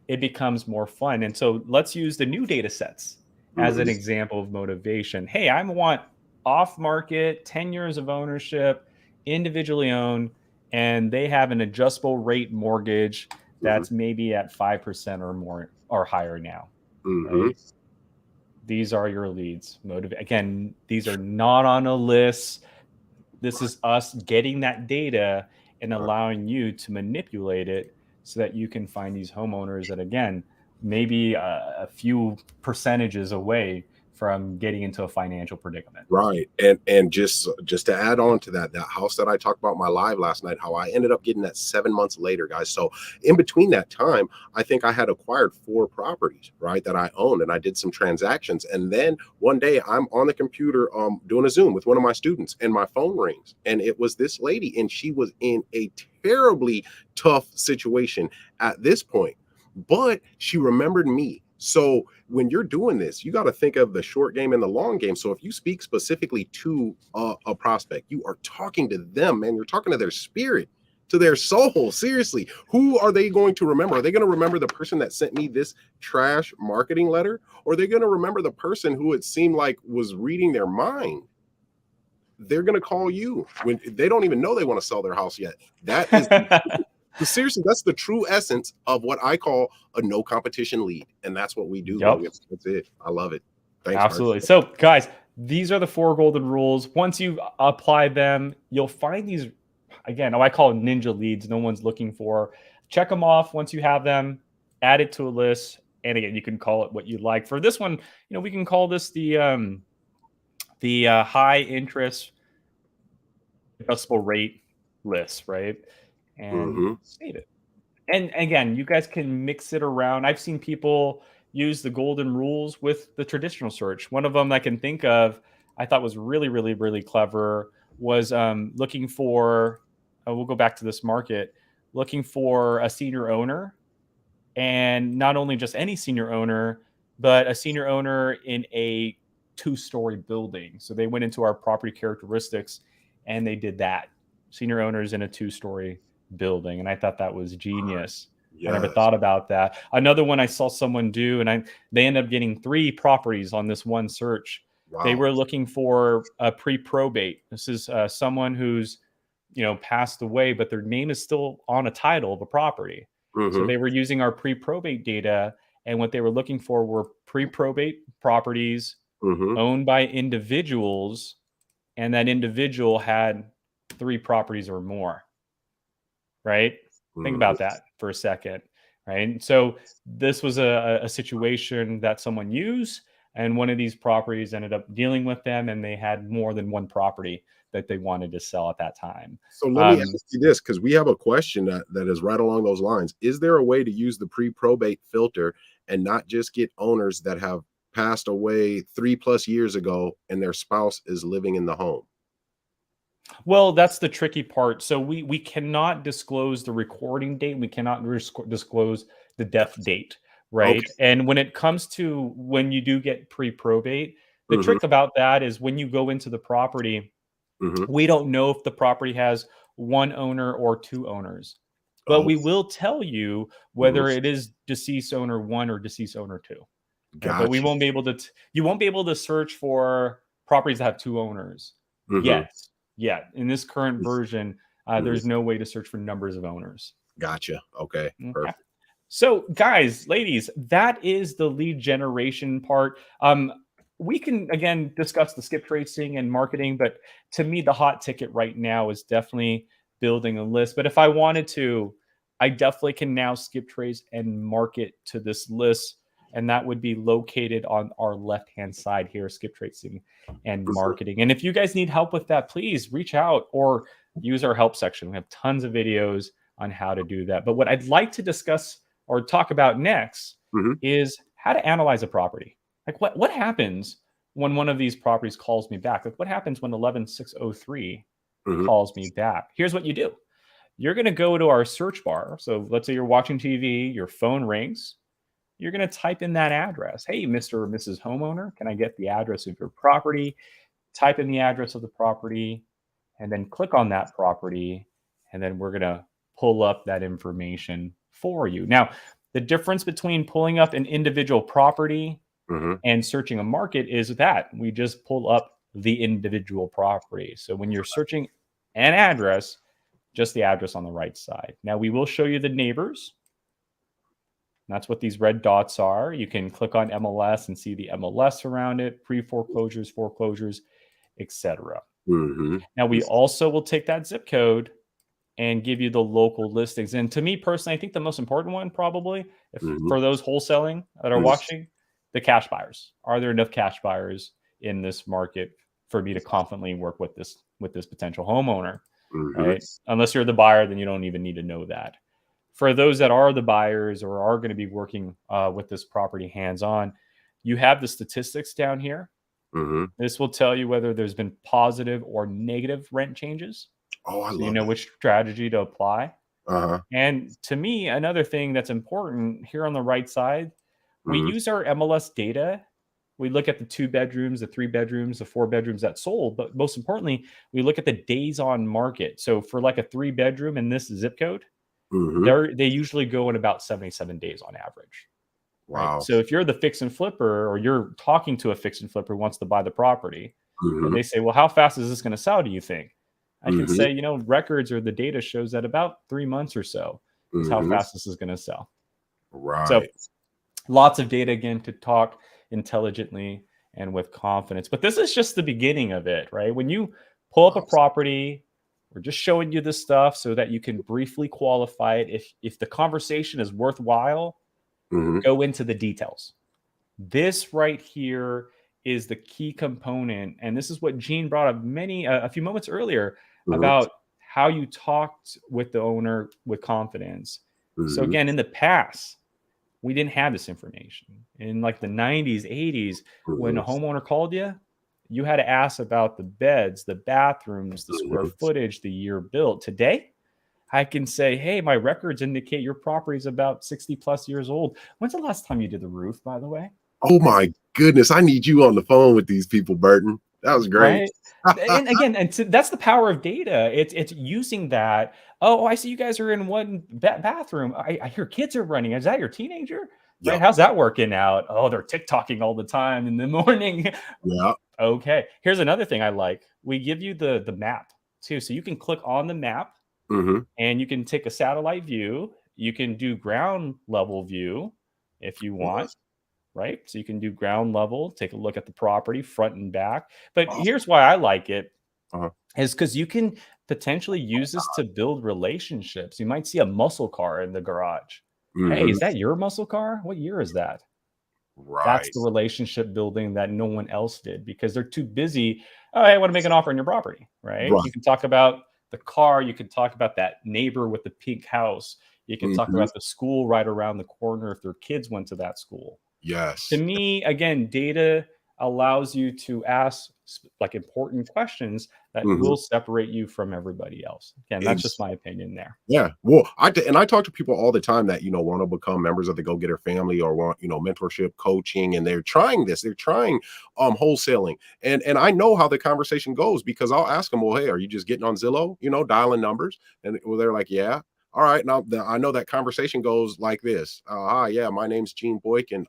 it becomes more fun. And so let's use the new data sets as an Hmm. example of motivation. Hey, I want off market, 10 years of ownership, individually owned, and they have an adjustable rate mortgage Hmm. that's maybe at 5% or more or higher now, Hmm. right? These are your leads. Again, these are not on a list. This is us getting that data and allowing you to manipulate it so that you can find these homeowners that, again, maybe a few percentages away from getting into a financial predicament. Right. And just to add on to that, that house that I talked about in my live last night, how I ended up getting that 7 months later, guys. So in between that time, I think I had acquired 4 properties, right, that I owned, and I did some transactions. And then one day I'm on the computer doing a Zoom with one of my students, and my phone rings. And it was this lady, and she was in a terribly tough situation at this point. But she remembered me. So when you're doing this, you got to think of the short game and the long game. So if you speak specifically to a prospect, you are talking to them, man. You're talking to their spirit, to their soul. Seriously, who are they going to remember? Are they going to remember the person that sent me this trash marketing letter? Or are they going to remember the person who it seemed like was reading their mind? They're going to call you when they don't even know they want to sell their house yet. That is, but seriously, that's the true essence of what I call a no competition lead. And that's what we do, Yep. Logan. That's it. I love it. Thanks, Bart. Absolutely. So, guys, these are the four golden rules. Once you apply them, you'll find these, again, I call it ninja leads no one's looking for. Check them off once you have them, add it to a list. And again, you can call it what you like. For this one, we can call this the high interest adjustable rate list, right? And Hmm. save it. And again, you guys can mix it around. I've seen people use the golden rules with the traditional search. One of them I can think of, I thought was really, really, really clever, was looking for, we'll go back to this market, looking for a senior owner, and not only just any senior owner, but a senior owner in a two-story building. So they went into our property characteristics and they did that. Senior owners in a two-story building. And I thought that was genius. I never Yes. thought about that. Another one I saw someone do, and they ended up getting 3 properties on this one search. They Wow. were looking for a pre-probate. This is someone who's passed away, but their name is still on a title of a property. So Hmm. they were using our pre-probate data, and what they were looking for were pre-probate properties Hmm. owned by individuals, and that individual had 3 properties or more, right? Think Hmm. about that for a second, right? And so this was a situation that someone used, and one of these properties ended up dealing with them, and they had more than one property that they wanted to sell at that time. So let me Um, ask you this, because we have a question that is right along those lines. Is there a way to use the pre-probate filter and not just get owners that have passed away 3+ years ago and their spouse is living in the home? Well, that's the tricky part. So we cannot disclose the recording date. We cannot disclose the death date, right? Okay. And when it comes to when you do get pre-probate, the Hmm. trick about that is when you go into the property, Hmm. we don't know if the property has one owner or two owners. but Oh, we will tell you mhm. whether it is deceased owner 1 or deceased owner 2. Right, but we Got you. won't be able to you won't be able to search for properties that have 2 owners Mhm. yet. Yet. In this current version, Mhm. there's no way to search for numbers of owners. Gotcha. Okay. Okay. Perfect. So, guys, ladies, that is the lead generation part. We can again discuss the skip tracing and marketing, but to me, the hot ticket right now is definitely building a list. But if I wanted to, I definitely can now skip trace and market to this list, and that would be located on our left hand side here, skip tracing and Mhm. marketing. And if you guys need help with that, please reach out or use our help section. We have tons of videos on how to do that. But what I'd like to discuss or talk about next Mhm. is how to analyze a property. Like what happens when one of these properties calls me back? Like what happens when 11603 Mhm. calls me back? Here's what you do. You're going to go to our search bar. So let's say you're watching TV, your phone rings. You're going to type in that address. Hey, Mr. or Mrs. Homeowner, can I get the address of your property? Type in the address of the property and then click on that property. And then we're going to pull up that information for you. Now, the difference between pulling up an individual property Mhm. and searching a market is that we just pull up the individual property. So when you're searching an address, just the address on the right side. Now, we will show you the neighbors. That's what these red dots are. You can click on MLS and see the MLS around it, pre-foreclosures, foreclosures, etc. Mhm. Now, we also will take that zip code and give you the local listings. And to me personally, I think the most important one probably, if Mhm. for those wholesaling that are Mhm. watching, the cash buyers. Are there enough cash buyers in this market for me to confidently work with this potential homeowner? Mhm. Right? Unless you're the buyer, then you don't even need to know that. For those that are the buyers or are going to be working with this property hands on, you have the statistics down here. Mhm. This will tell you whether there's been positive or negative rent changes. Oh, I So you love know that. which strategy to apply. Uh-huh. And to me, another thing that's important here on the right side, we Mhm. use our MLS data. We look at the 2 bedrooms, the 3 bedrooms, the 4 bedrooms that sold, but most importantly, we look at the days on market. So for like a 3 bedroom in this zip code, Mhm. they usually go in about 77 days on average, right? Wow. So if you're the fix and flipper or you're talking to a fix and flipper who wants to buy the property, and Mhm. they say, "Well, how fast is this going to sell, do you think?" I can Mhm. say, records or the data shows that about 3 months or so is how Mhm. fast this is going to sell. So, Right. lots of data again to talk intelligently and with confidence. But this is just the beginning of it, right? When you pull up a Awesome. property, we're just showing you this stuff so that you can briefly qualify it. If the conversation is worthwhile, Mhm. go into the details. This right here is the key component, and this is what Gene brought up a few moments earlier Mhm. about how you talked with the owner with confidence. So Mhm. again, in the past, we didn't have this information. In like the 90s, 80s, when a Mhm. homeowner called you, you had to ask about the beds, the bathrooms, the square Mhm. footage, the year built. Today, I can say, hey, my records indicate your property is about 60 plus years old. When's the last time you did the roof, by the way? Oh Right? my goodness, I need you on the phone with these people, Burton. That was great. Right? And again, that's the power of data. It's using that. Oh, I see you guys are in one bathroom. I hear kids are running. Is that your teenager? Right? Yep. How's that working out? Oh, they're TikToking all the time in the morning. Yep. Okay. Here's another thing I like. We give you the map too, so you can click on the map Mhm. and you can take a satellite view. You can do ground level view if you want, Awesome. right? So you can do ground level, take a look at the property front and back. But Awesome. here's why I like it Uh-huh. is because you can potentially use this to build relationships. You might see a muscle car in the garage. Hey, Mhm. is that your muscle car? What year is that? That's Right. the relationship building that no one else did because they're too busy. Oh, hey, I want to make an offer on your property, right? You Right. can talk about the car. You can talk about that neighbor with the pink house. You can talk Mhm. about the school right around the corner if their kids went to that school. To Yes. me, again, data allows you to ask like important questions that Mhm. will separate you from everybody else. Again, that's just my opinion there. Yeah. Well, I talk to people all the time that, want to become members of the Go Getter family or want, mentorship, coaching, and they're trying this. They're trying wholesaling. And I know how the conversation goes because I'll ask them, well, hey, are you just getting on Zillow, dialing numbers? And well, they're like, yeah. all right, now I know that conversation goes like this. Hi, yeah, my name's Gene Boykin.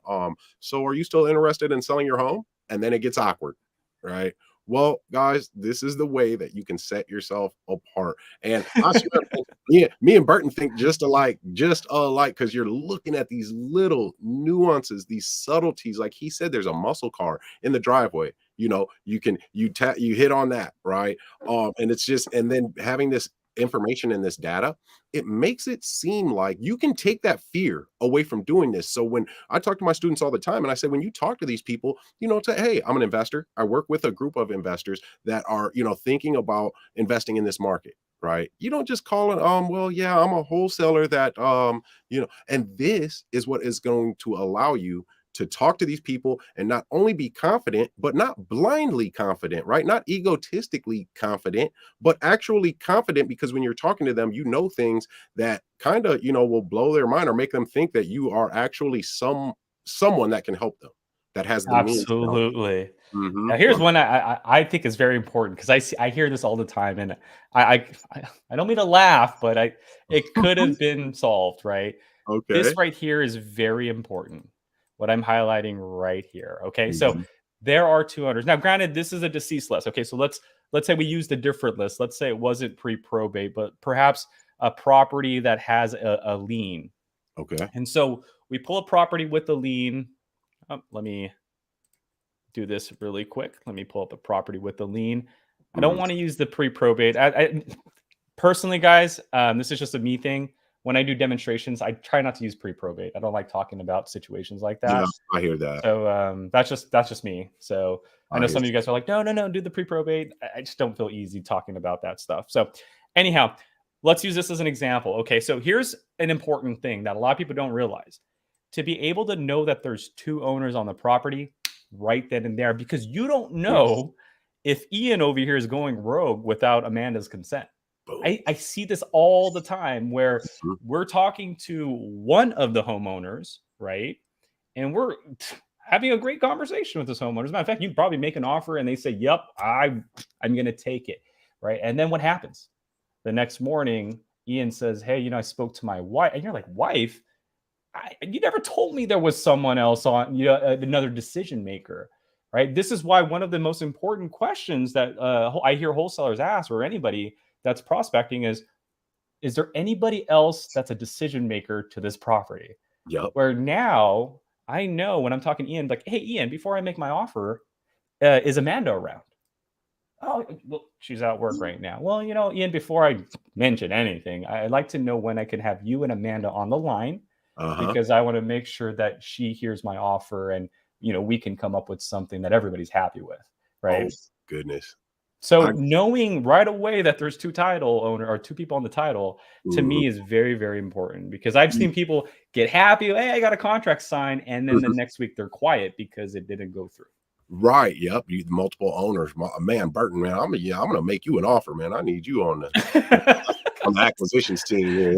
So are you still interested in selling your home? And then it gets awkward, right? Well, guys, this is the way that you can set yourself apart. And I swear, man, yeah, me and Burton think just alike, because you're looking at these little nuances, these subtleties. Like he said, there's a muscle car in the driveway. You hit on that, right? And it's just, and then having this information and this data, it makes it seem like you can take that fear away from doing this. So when I talk to my students all the time, and I say, when you talk to these people, say, hey, I'm an investor. I work with a group of investors that are, thinking about investing in this market. Right. You don't just call it, well, yeah, I'm a wholesaler that, and this is what is going to allow you to talk to these people and not only be confident, but not blindly confident, right? Not egotistically confident, but actually confident, because when you're talking to them, things that kind of, will blow their mind or make them think that you are actually someone that can help them, that has the means to help Absolutely. them. Now, here's one I think is very important, because I hear this all the time, and I don't mean to laugh, but it could have been solved, right? This Okay. right here is very important. What I'm highlighting right here. Okay, so Mhm. there are two owners. Now, granted, this is a deceased list. Okay, so let's say we used a different list. Let's say it wasn't pre-probate, but perhaps a property that has a lien. Okay. And so we pull a property with a lien. Let me do this really quick. Let me pull up a property with a lien. I don't Mhm. want to use the pre-probate. Personally, guys, this is just a me thing. When I do demonstrations, I try not to use pre-probate. I don't like talking about situations like Yeah, that. I hear that. So that's just me. So I I know hear. some of you guys are like, no, no, no, do the pre-probate. I just don't feel easy talking about that stuff. So anyhow, let's use this as an example. Okay, so here's an important thing that a lot of people don't realize. To be able to know that there's two owners on the property right then and there, because you don't Yes. know if Ian over here is going rogue without Amanda's consent. Boom. I see this all the time where Mhm. we're talking to one of the homeowners, right? And we're having a great conversation with this homeowner. As a matter of fact, you probably make an offer and they say, "Yep, I'm going to take it," right? And then what happens? The next morning, Ian says, "Hey, I spoke to my wife," and you're like, "Wife? You never told me there was someone else on, another decision maker." Right? This is why one of the most important questions that I hear wholesalers ask, or anybody that's prospecting, is there anybody else that's a decision maker to this property? Yep. Where now I know when I'm talking to Ian, like, hey, Ian, before I make my offer, is Amanda around? Oh, well, she's at work right now. Well, Ian, before I mention anything, I'd like to know when I can have you and Amanda on the line, Uh-huh. because I want to make sure that she hears my offer, and we can come up with something that everybody's happy with, Oh, right? goodness. So I knowing right away that there's two title owner or two people on the title, to Mhm. me, is very, very important, because I've You seen people get happy. Hey, I got a contract signed. And then the Mhm. next week they're quiet because it didn't go through. Right, yep, you multiple owners. Man, Burton, man, I'm gonna make you an offer, man. I need you on the acquisitions team here.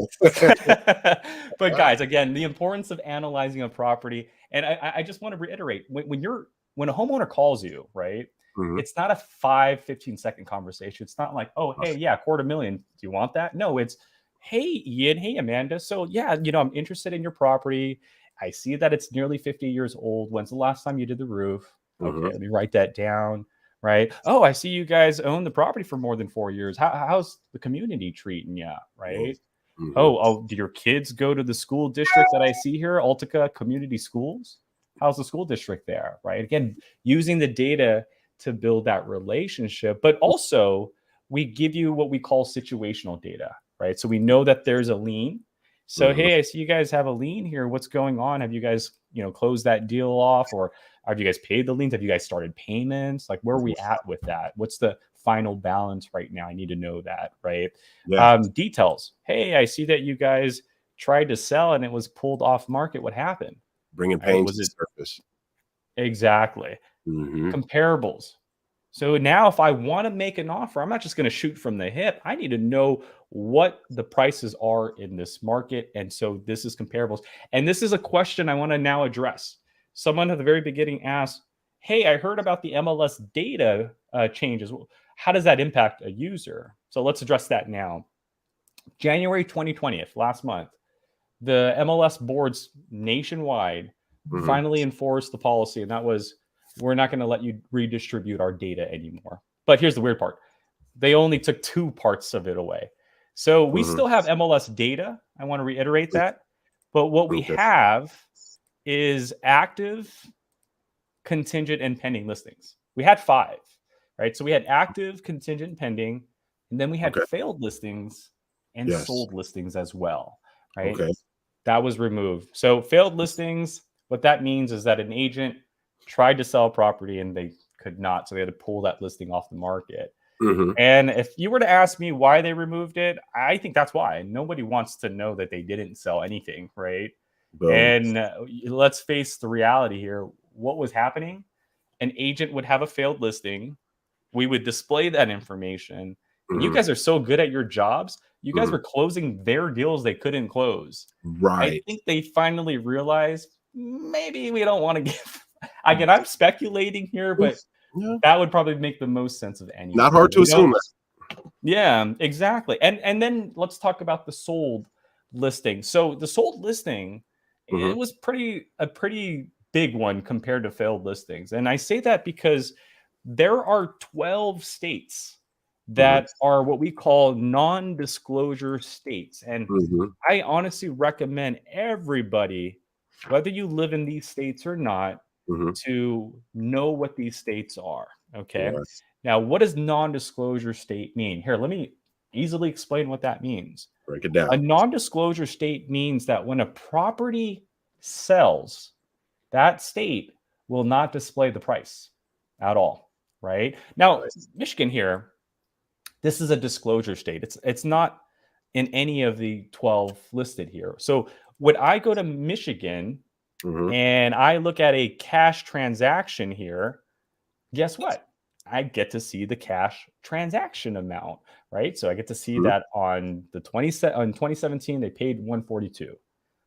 But guys, again, the importance of analyzing a property, and I just want to reiterate, when a homeowner calls you, right? Mhm. It's not a 15-second conversation. It's not like, oh, hey, yeah, quarter million. Do you want that? No, it's, hey, Ian, hey, Amanda. So yeah, I'm interested in your property. I see that it's nearly 50 years old. When's the last time you did the roof? Okay, Mhm. let me write that down. Right. Oh, I see you guys own the property for more than 4 years. How's the community treating you? Mhm. Right. Mhm. Oh, do your kids go to the school district that I see here, Altica Community Schools? How's the school district there? Right. Again, using the data to build that relationship, but also we give you what we call situational data, right? So we know that there's a lien. So, Mhm. hey, I see you guys have a lien here. What's going on? Have you guys, closed that deal off, or have you guys paid the liens? Have you guys started payments? Like, where are we at with that? What's the final balance right now? I need to know that, right? Yeah, Details. Hey, I see that you guys tried to sell and it was pulled off market. What happened? bringing Right? pain to Was the it surface. exactly Mhm. comparables? So now, if I want to make an offer, I'm not just going to shoot from the hip. I need to know what the prices are in this market. And so this is comparables. And this is a question I want to now address. Someone at the very beginning asked, hey, I heard about the MLS data changes. How does that impact a user? So let's address that now. January 2020, last month, the MLS boards nationwide Mhm. finally enforced the policy, and that was, we're not going to let you redistribute our data anymore. But here's the weird part: they only took two parts of it away. So we Mhm. still have MLS data. I want to reiterate that. But what we Okay. have is active, contingent, and pending listings. We had five, right? So we had active, contingent, pending, and then we had Okay. failed listings and Yes. sold listings as well, right? Okay. That was removed. So failed listings, what that means is that an agent tried to sell a property and they could not. So they had to pull that listing off the market. Mhm. And if you were to ask me why they removed it, I think that's why. Nobody wants to know that they didn't sell anything, right? Boom. And let's face the reality here. What was happening? An agent would have a failed listing. We would display that information. And you Mhm. guys are so good at your jobs. You guys Mhm. were closing their deals they couldn't close. I Right. think they finally realized maybe we don't want to give. Again, I'm speculating here, but Yeah. that would probably make the most sense of Not anything. hard to assume that. Yeah, exactly. And then let's talk about the sold listing. So the sold listing, it Mhm. was pretty big one compared to failed listings. And I say that because there are 12 states Mhm. that are what we call non-disclosure states. And Mhm. I honestly recommend everybody, whether you live in these states or not, Mhm. to know what these states are. Okay. Right. Now, what does non disclosure state mean? Here, let me easily explain what that means. Break it A down. non disclosure state means that when a property sells, that state will not display the price at all. Right. Now, Nice. Michigan here, this is a disclosure state. It's not in any of the 12 listed here. So when I go to Michigan Mhm. and I look at a cash transaction here, guess what? I get to see the cash transaction amount, right? So I get to see Mhm. that on the 2017 they paid 142.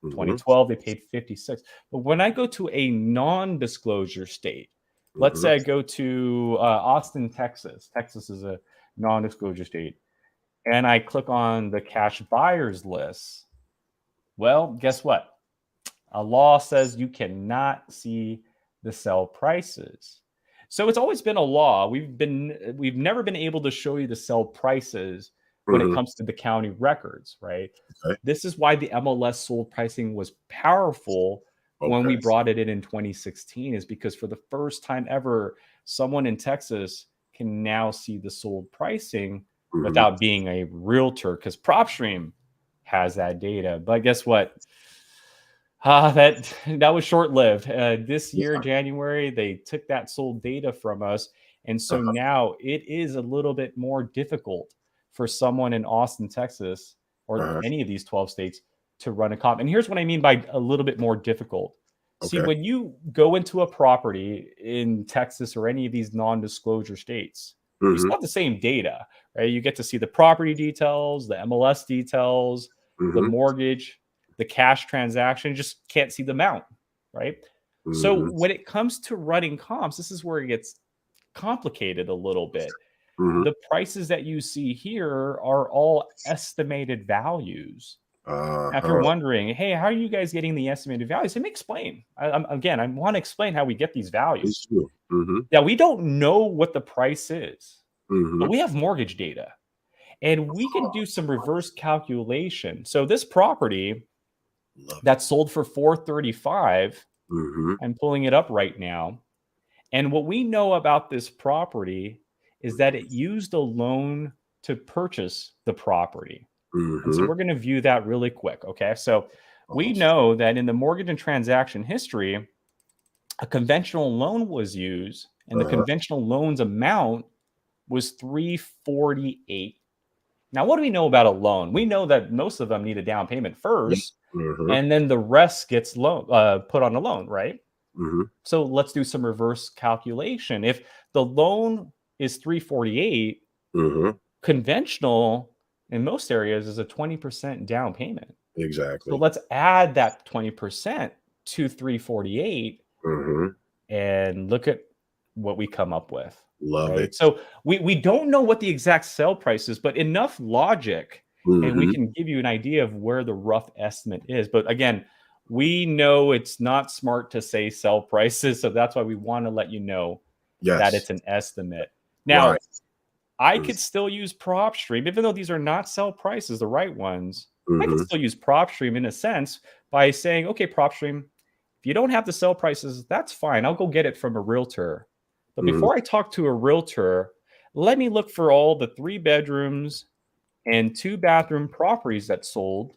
Mhm. 2012 they paid 56. But when I go to a non-disclosure state, let's Mhm. say I go to Austin, Texas. Texas is a non-disclosure state, and I click on the cash buyers list. Well, guess what? A law says you cannot see the sell prices. So it's always been a law. We've never been able to show you the sell prices when it Mhm. comes to the county records, right? Okay. This is why the MLS sold pricing was powerful when we Okay. brought it in 2016, is because for the first time ever, someone in Texas can now see the sold pricing Mhm. without being a realtor, because PropStream has that data. But guess what? That was short lived. This year, Yeah. January, they took that sold data from us, and so Uh-huh. now it is a little bit more difficult for someone in Austin, Texas, or Uh-huh. any of these 12 states to run a comp. And here's what I mean by a little bit more difficult. See, Okay. when you go into a property in Texas or any of these non-disclosure states, you Mhm. still have the same data, right? You get to see the property details, the MLS details, the Mhm. mortgage, the cash transaction, just can't see the amount, right? So Mhm. when it comes to running comps, this is where it gets complicated a little bit. Mhm. The prices that you see here are all estimated values. Now, if you're Uh-huh. wondering, hey, how are you guys getting the estimated values? Let me explain. Again, I want to explain how we get these Please values. do. Mhm. Yeah, we don't know what the price is, but Mhm. we have mortgage data and we can do some reverse calculation. So this property Love it. that sold for 435, Mhm. I'm pulling it up right now. And what we know about this property is that it used a loan to purchase the property. And so Mhm. we're going to view that really quick. Okay. So we Awesome. know that in the mortgage and transaction history, a conventional loan was used, and the Uh-huh. conventional loans amount was 348. Now, what do we know about a loan? We know that most of them need a down payment Yeah. first, Mhm. and then the rest gets put on a loan, right? Mhm. So let's do some reverse calculation. If the loan is 348, Mhm. conventional in most areas is a 20% down payment. So Exactly. let's add that 20% to 348 Mhm. and look at what we come up with. Love Right. it. So we don't know what the exact sell price is, but enough logic and we Mm-hmm. can give you an idea of where the rough estimate is. But again, we know it's not smart to say sell prices, so that's why we want to let you know that Yes. it's an estimate. Right. Now, I could Mm-hmm. still use PropStream, even though these are not sell prices, the right ones. I could Mm-hmm. still use PropStream in a sense by saying, okay, PropStream, if you don't have the sell prices, that's fine. I'll go get it from a realtor. But Mm-hmm. before I talk to a realtor, let me look for all the 3 bedrooms and 2 bathroom properties that sold.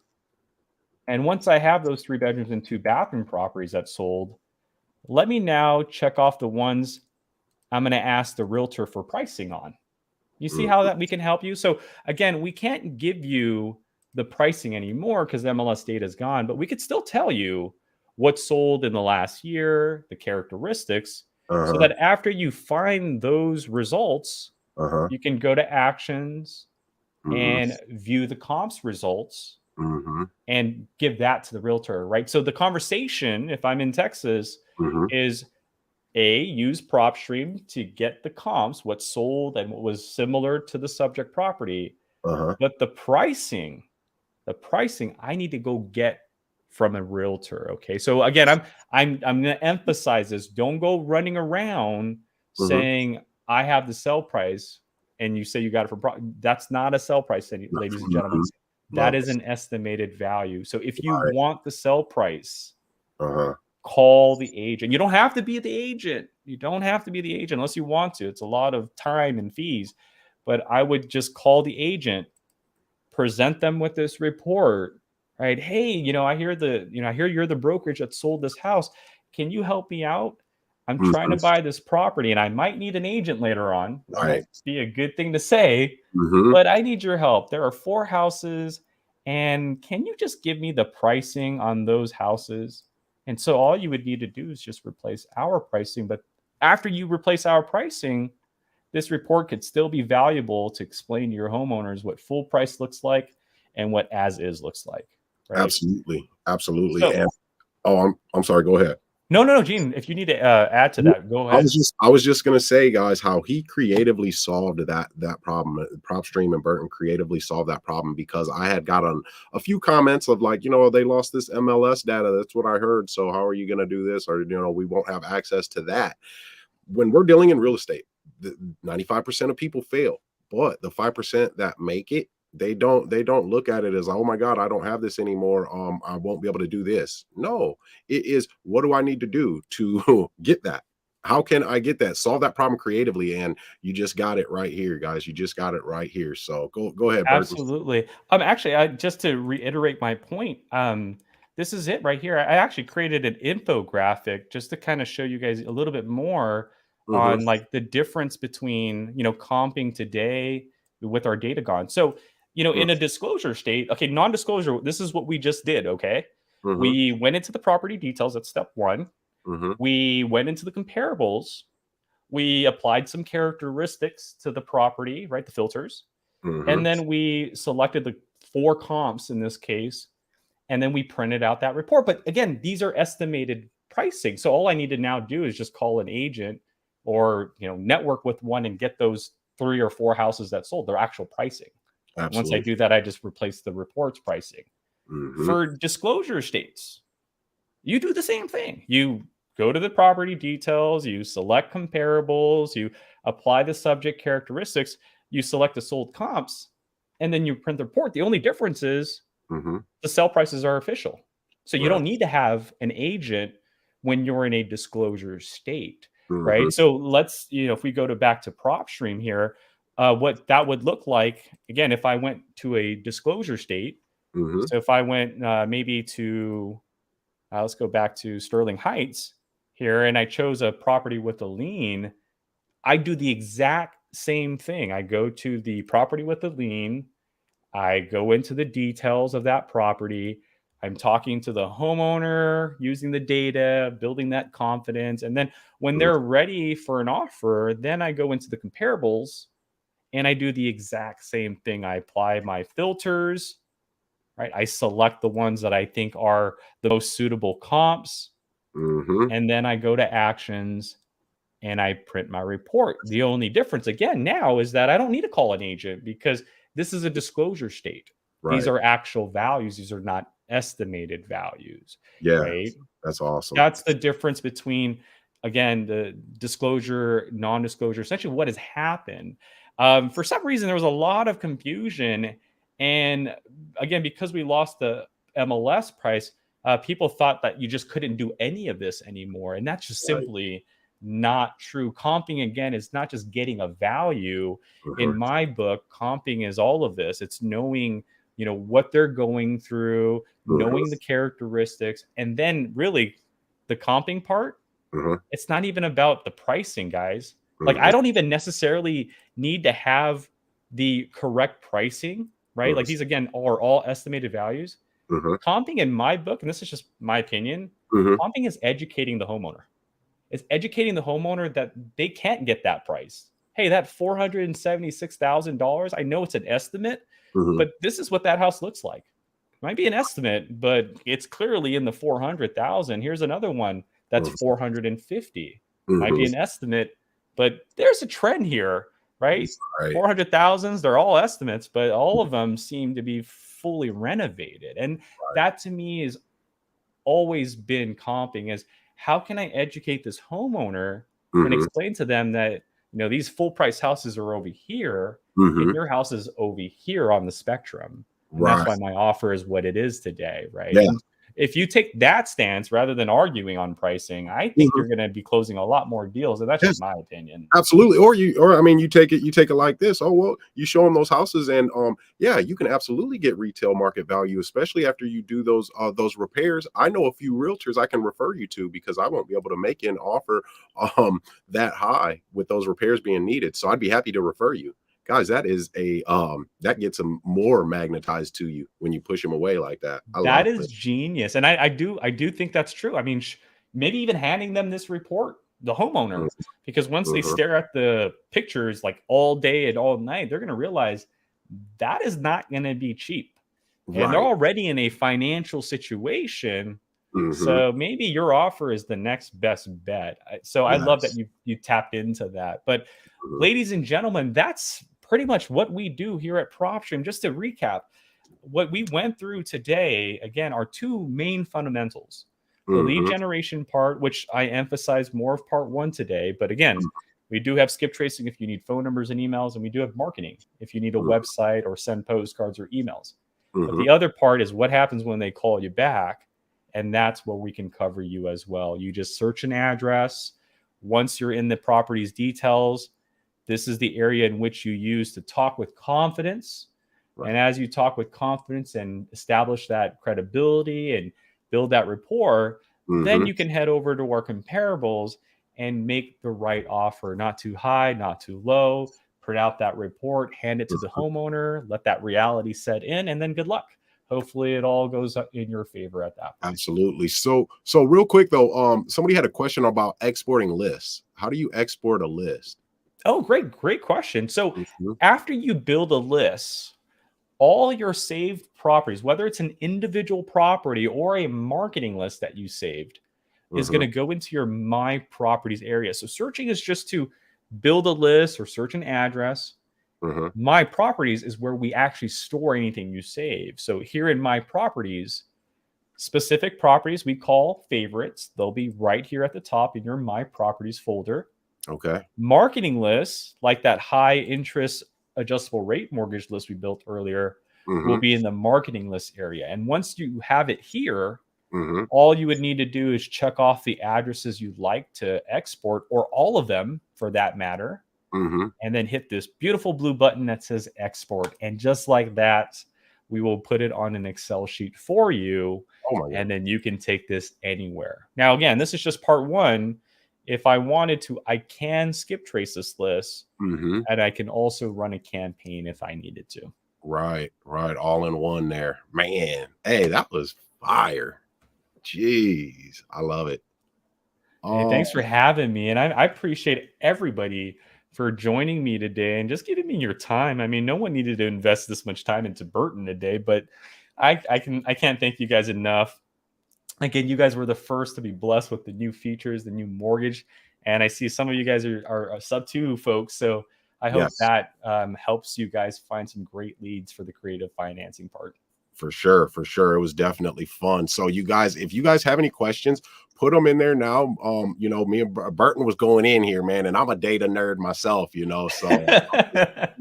And once I have those 3 bedrooms and 2 bathroom properties that sold, let me now check off the ones I'm going to ask the realtor for pricing on. You see how Mm-hmm. that we can help you? So again, we can't give you the pricing anymore because MLS data is gone, but we could still tell you what sold in the last year, the characteristics, so Uh-huh. that after you find those results, Uh-huh. you can go to actions Mm-hmm. and view the comps results Mm-hmm. and give that to the realtor, right? So the conversation, if I'm in Texas, Mm-hmm. is use PropStream to get the comps, what sold and what was similar to the subject property. Uh-huh. But the pricing I need to go get from a realtor. Okay. So again, I'm gonna emphasize this. Don't go running around Mm-hmm. saying I have the sell price and you say you got it from that's not a sell price, ladies and gentlemen. Mm-hmm. That Love is it. an estimated value. So if you Right. want the sell price, Uh-huh. call the agent. You don't have to be the agent. You don't have to be the agent unless you want to. It's a lot of time and fees. But I would just call the agent, present them with this report, right? Hey, I hear you're the brokerage that sold this house. Can you help me out? I'm trying Mm-hmm. to buy this property and I might need an agent later on. That might Right. be a good thing to say, Mm-hmm. but I need your help. There are 4 houses. And can you just give me the pricing on those houses? And so all you would need to do is just replace our pricing. But after you replace our pricing, this report could still be valuable to explain to your homeowners what full price looks like and what as is looks like, right? Absolutely. Absolutely. So, And oh, I'm sorry. Go ahead. no, no, no, Gene, if you need to add to Yeah, that, go ahead. I was just gonna say, guys, how he creatively solved that problem. PropStream and Burton creatively solved that problem because I had gotten a few comments of like, they lost this MLS data. That's what I heard. So how are you gonna do this? Or we won't have access to that. When we're dealing in real estate, the 95% of people fail, but the 5% that make it, they don't look at it as, oh my God, I don't have this anymore. I won't be able to do this. No, it is, what do I need to do to get that? How can I get that? Solve that problem creatively. And you just got it right here, guys. You just got it right here. So go ahead, Burton. Absolutely. Actually, just to reiterate my point, this is it right here. I actually created an infographic just to kind of show you guys a little bit more Hmm. on like the difference between, comping today with our data gone. So, in a disclosure state, okay, non-disclosure, this is what we just did, okay? Hmm. We went into the property details, that's step 1. Hmm. We went into the comparables. We applied some characteristics to the property, right? The filters, Hmm. and then we selected the 4 comps in this case, and then we printed out that report. But again, these are estimated pricing. So all I need to now do is just call an agent or, network with one and get those 3 or 4 houses that sold their actual pricing. Once I Absolutely. do that, I just replace the report's pricing. Hmm. For disclosure states, you do the same thing. You go to the property details, you select comparables, you apply the subject characteristics, you select the sold comps, and then you print the report. The only difference is Hmm. the sell prices are official. So you Right. don't need to have an agent when you're in a disclosure state, Hmm. right? So let's, if we go to back to PropStream here, what that would look like, again, if I went to a disclosure state. Hmm. So if I went maybe to let's go back to Sterling Heights here, and I chose a property with a lien. I do the exact same thing. I go to the property with the lien. I go into the details of that property. I'm talking to the homeowner, using the data, building that confidence. And then when they're ready for an offer, then I go into the comparables and I do the exact same thing. I apply my filters, right? I select the ones that I think are the most suitable comps, Hmm. and then I go to actions and I print my report. The only difference again now is that I don't need to call an agent because this is a disclosure state. These Right. are actual values. These are not estimated values, Yes. right? That's awesome. That's the difference between, again, the disclosure, non-disclosure, essentially what has happened. For some reason, there was a lot of confusion. And again, because we lost the MLS price, people thought that you just couldn't do any of this anymore. And that's just Right. simply not true. Comping, again, is not just getting a value. In Mhm. my book, comping is all of this. It's knowing, what they're going through, Mhm. knowing the characteristics, and then really the comping part, Mhm. it's not even about the pricing, guys. Like, I Mhm. don't even necessarily need to have the correct pricing, right? Like, Mhm. these again are all estimated values. Mhm. Comping in my book, and this is just my opinion, Mhm. comping is educating the homeowner. It's educating the homeowner that they can't get that price. Hey, that $476,000, I know it's an estimate, Mhm. but this is what that house looks like. Might be an estimate, but it's clearly in the 400,000. Here's another one that's Mhm. 450. Might be Mhm. an estimate, but there's a trend here, right? Right. 400,000s, they're all estimates, but all of them seem to be fully renovated. And Right. that to me is always been comping is how can I educate this homeowner and Mhm. explain to them that these full price houses are over here and Mhm. your house is over here on the spectrum, and that's Right. why my offer is what it is today, right? Yeah. And if you take that stance rather than arguing on pricing, I think Mhm. you're going to be closing a lot more deals, and that's just Yes. my opinion. Absolutely. Or I mean, you take it like this. Oh, well, you show them those houses and yeah, you can absolutely get retail market value, especially after you do those repairs. I know a few realtors I can refer you to because I won't be able to make an offer that high with those repairs being needed. So I'd be happy to refer you. Guys, that is a that gets them more magnetized to you when you push them away like that. I That love is it. genius, and I do think that's true. I mean, maybe even handing them this report, the homeowner, because once they Mhm. stare at the pictures like all day and all night, they're going to realize that is not going to be cheap, and they're Right. already in a financial situation. Hmm. So maybe your offer is the next best bet. So I love that Yes. you tapped into that. But Hmm. ladies and gentlemen, that's pretty much what we do here at PropStream. Just to recap, what we went through today, again, are two main fundamentals. The lead Hmm. generation part, which I emphasize more of part one today. But again, we do have skip tracing if you need phone numbers and emails, and we do have marketing if you need a website or send postcards or emails. But Hmm. the other part is what happens when they call you back. And that's where we can cover you as well. You just search an address. Once you're in the property's details, this is the area in which you use to talk with confidence. And Right. as you talk with confidence and establish that credibility and build that rapport, then Hmm. you can head over to our comparables and make the right offer, not too high, not too low. Print out that report, hand it to the homeowner, let that reality set in, and then good luck. Hopefully, it all goes in your favor at that point. Absolutely. So real quick though, somebody had a question about exporting lists. How do you export a list? Oh, great question. So, Mhm. after you build a list, all your saved properties, whether it's an individual property or a marketing list that you saved, is going Mhm. to go into your My Properties area. So searching is just to build a list or search an address. Mhm. My Properties is where we actually store anything you save. So here in My Properties, specific properties we call favorites. They'll be right here at the top in your My Properties folder. Okay. Marketing lists, like that high interest adjustable rate mortgage list we built earlier, will Mhm. be in the marketing list area. And once you have it here, Mhm. all you would need to do is check off the addresses you'd like to export, or all of them for that matter, Mhm. and then hit this beautiful blue button that says export. And just like that, we will put it on an Excel sheet for you. Oh my god. And then you can take this anywhere. Now, again, this is just part one. If I wanted to, I can skip trace this list, Mhm. and I can also run a campaign if I needed to. Right. Right. All in one there, man. Hey, that was fire. Jeez, I love it. Hey, Um. thanks for having me. And I appreciate everybody for joining me today and just giving me your time. I mean, no one needed to invest this much time into Burton today, but I can't thank you guys enough. Again, you guys were the first to be blessed with the new features, the new mortgage. And I see some of you guys are sub two folks. So I hope Yes. that helps you guys find some great leads for the creative financing part. For sure, for sure. It was definitely fun. So you guys, if you guys have any questions, put them in there now. Me and Burton was going in here, man, and I'm a data nerd myself, so I'm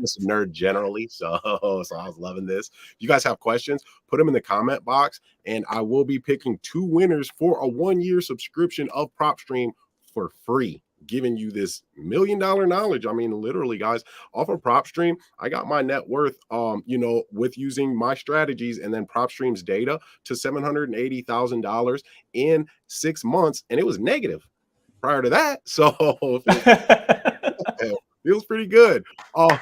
just a nerd generally. So so I was loving this. If you guys have questions, put them in the comment box, and I will be picking 2 winners for a 1-year subscription of PropStream for free, giving you this $1 million knowledge. I mean, literally, guys, off of PropStream, I got my net worth, with using my strategies and then PropStream's data to $780,000 in 6 months, and it was negative prior to that. So it feels pretty good. Um,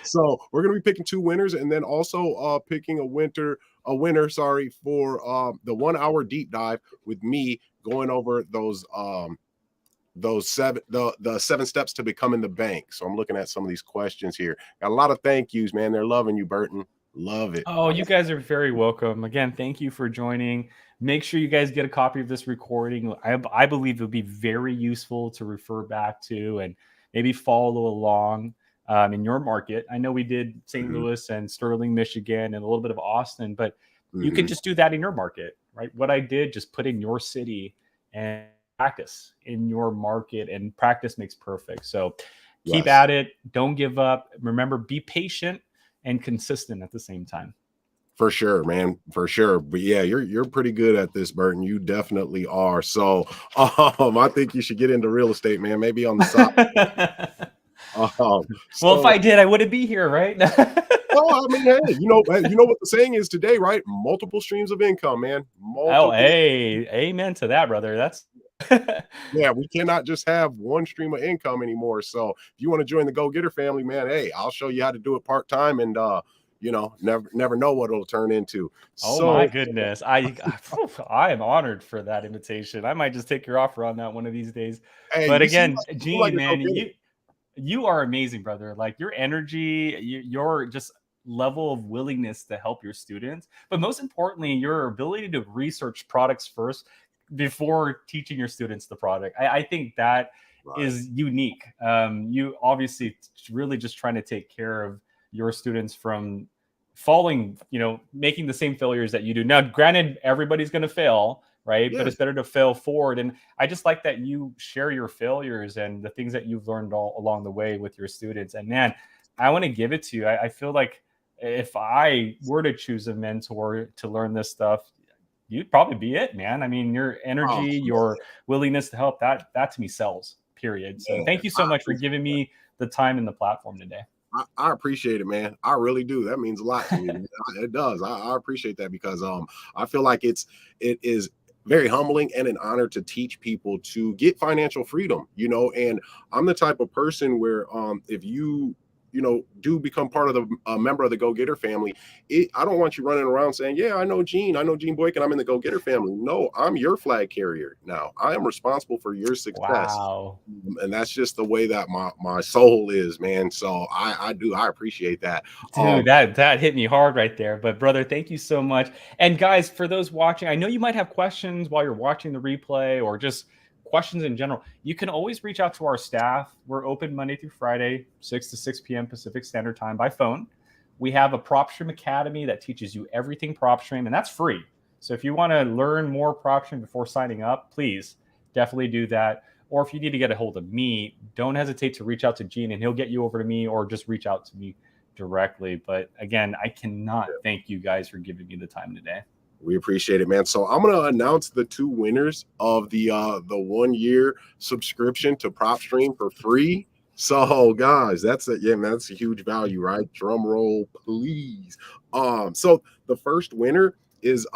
so we're gonna be picking 2 winners, and then also picking a winner, sorry, for the 1-hour deep dive with me going over those the 7 steps to becoming the bank. So I'm looking at some of these questions here. Got a lot of thank yous, man. They're loving you, Burton. Love it. Oh, you guys are very welcome. Again, thank you for joining. Make sure you guys get a copy of this recording. I believe it'll be very useful to refer back to and maybe follow along in your market. I know we did St. Mhm, Louis and Sterling, Michigan, and a little bit of Austin, but you can mhm. just do that in your market, right? What I did, just put in your city and practice in your market, and practice makes perfect. So keep Yes, at it. Don't give up. Remember, be patient and consistent at the same time. for sure, man, for sure. But yeah, you're pretty good at this, Burton. You definitely are. So I think you should get into real estate, man. Maybe on the side. Well, if So I did, I wouldn't be here, right? I mean, hey, you know what the saying is today, right? Multiple streams of income, man. Oh, Multiple. hey, amen to that, brother. That's Yeah, we cannot just have one stream of income anymore. So if you want to join the Go Getter family, man, hey, I'll show you how to do it part time, and never know what it'll turn into. oh my So goodness. I am honored for that invitation. I might just take your offer on that one of these days. hey, But you seem again, like Gene, a Go man, Getter. you are amazing, brother. Like your energy, your just level of willingness to help your students, but most importantly, your ability to research products first before teaching your students the product. I think that Right. is unique. You obviously really just trying to take care of your students from falling, making the same failures that you do. Now, granted, everybody's going to fail, right? But Yeah. it's better to fail forward. And I just like that you share your failures and the things that you've learned all along the way with your students. And man, I want to give it to you. I feel like if I were to choose a mentor to learn this stuff, you'd probably be it, man. I mean, your Oh energy, your willingness to help, that to me sells, period. So man, thank you I so much for appreciate giving that. me the time and the platform today. I appreciate it, man. I really do. That means a lot to me, man. It does. I appreciate that because I feel like it is very humbling and an honor to teach people to get financial freedom, and I'm the type of person where if you do become part of the a member of the Go Getter family, I don't want you running around saying, "Yeah, I know Gene Boykin, I'm in the Go Getter family." No, I'm your flag carrier now. I am responsible for your success, Wow. and that's just the way that my soul is, man. So I appreciate that. Dude, that hit me hard right there. But brother, thank you so much. And guys, for those watching, I know you might have questions while you're watching the replay or just questions in general. You can always reach out to our staff. We're open Monday through Friday, 6 to 6 p.m. Pacific Standard Time by phone. We have a PropStream Academy that teaches you everything PropStream, and that's free. So if you want to learn more PropStream before signing up, please definitely do that. Or if you need to get a hold of me, don't hesitate to reach out to Gene and he'll get you over to me, or just reach out to me directly. But again, I cannot thank you guys for giving me the time today. We appreciate it, man. So I'm gonna announce the 2 winners of the 1-year subscription to PropStream for free. So guys, that's a huge value, right? Drum roll, please. So the first winner is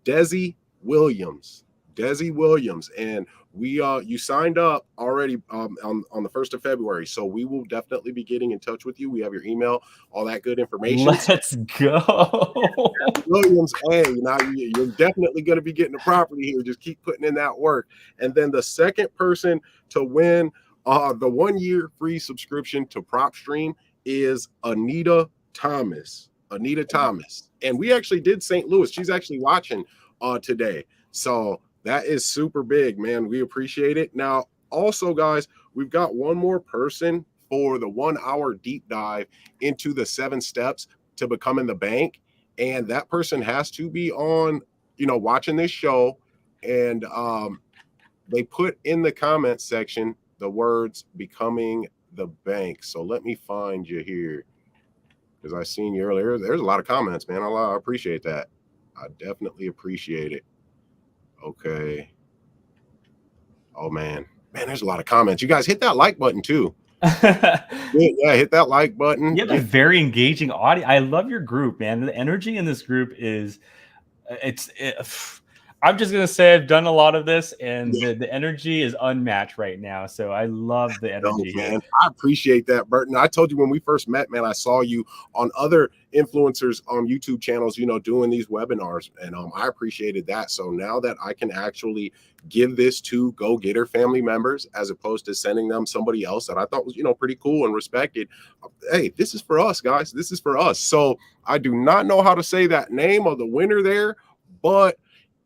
Desi Williams. Desi Williams, and we you signed up already on the 1st of February. So we will definitely be getting in touch with you. We have your email, all that good information. Let's go. Williams, hey, now you're definitely going to be getting a property here. Just keep putting in that work. And then the second person to win the 1-year free subscription to PropStream is Anita Thomas. Anita Thomas. And we actually did St. Louis. She's actually watching today. So that is super big, man. We appreciate it. Now, also, guys, we've got one more person for the 1 hour deep dive into the 7 steps to becoming the bank. And that person has to be on, watching this show. And they put in the comment section the words becoming the bank. So let me find you here, because I seen you earlier. There's a lot of comments, man. I appreciate that. I definitely appreciate it. Okay. Oh man, there's a lot of comments. You guys hit that like button too. Yeah, hit that like button. You have a very engaging audience. I love your group, man. The energy in this group is, I'm just gonna say I've done a lot of this, and the energy is unmatched right now. So I love the energy, man. I appreciate that, Burton. I told you when we first met, man, I saw you on other influencers on YouTube channels, doing these webinars, and I appreciated that. So now that I can actually give this to go-getter family members as opposed to sending them somebody else that I thought was, pretty cool and respected. Hey, this is for us, guys. This is for us. So I do not know how to say that name of the winner there, but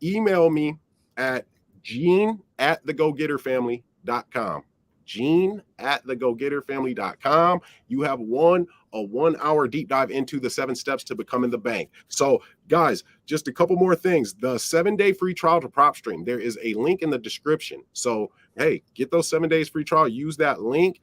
email me at gene@thegogetterfamily.com. gene@thegogetterfamily.com. You have won a 1 hour deep dive into the 7 steps to becoming the bank. So guys, just a couple more things. The 7-day free trial to PropStream, there is a link in the description. So hey, get those 7 days free trial. Use that link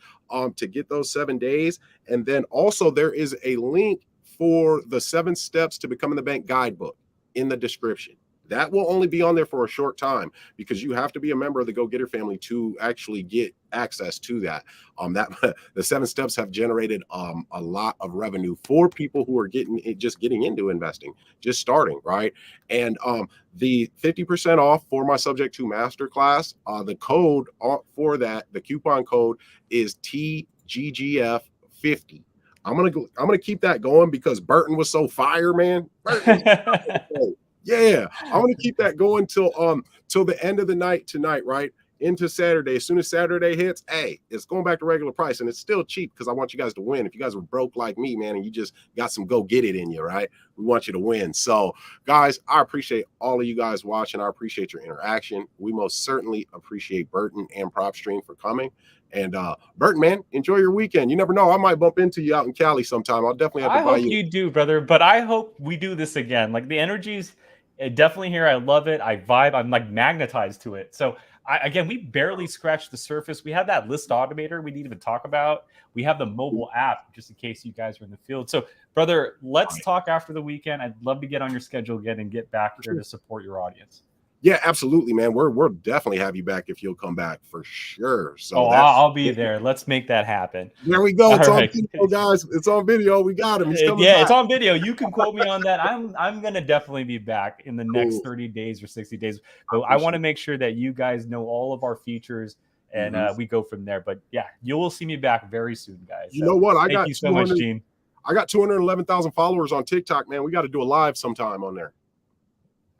to get those 7 days. And then also there is a link for the 7 steps to becoming the bank guidebook in the description. That will only be on there for a short time, because you have to be a member of the Go-Getter family to actually get access to that. The 7 steps have generated a lot of revenue for people who are getting into investing, just starting, right? And the 50% off for my Subject to Masterclass, the code for that, the coupon code is TGGF50. I'm gonna keep that going because Burton was so fire, man. Yeah, I'm gonna keep that going till the end of the night tonight, right? Into Saturday. As soon as Saturday hits, hey, it's going back to regular price, and it's still cheap because I want you guys to win. If you guys are broke like me, man, and you just got some go get it in you, right? We want you to win. So, guys, I appreciate all of you guys watching. I appreciate your interaction. We most certainly appreciate Burton and PropStream for coming. And Burton, man, enjoy your weekend. You never know, I might bump into you out in Cali sometime. I'll definitely have to buy you. I hope you do, brother. But I hope we do this again. Like, the energy's definitely here. I love it. I vibe. I'm like magnetized to it. So again, we barely scratched the surface. We have that list automator we need to talk about. We have the mobile app, just in case you guys are in the field. So, brother, let's talk after the weekend. I'd love to get on your schedule again and get back here to support your audience. Yeah, absolutely, man. We'll definitely have you back if you'll come back for sure. So I'll be there. Let's make that happen. There we go. It's on video, guys. It's on video. We got him. He's coming back. It's on video. You can quote me on that. I'm gonna definitely be back in the next 30 days or 60 days. But I want to make sure that you guys know all of our features, and we go from there. But yeah, you will see me back very soon, guys. You know what? Thank you so much, Gene. I got 211,000 followers on TikTok, man. We got to do a live sometime on there.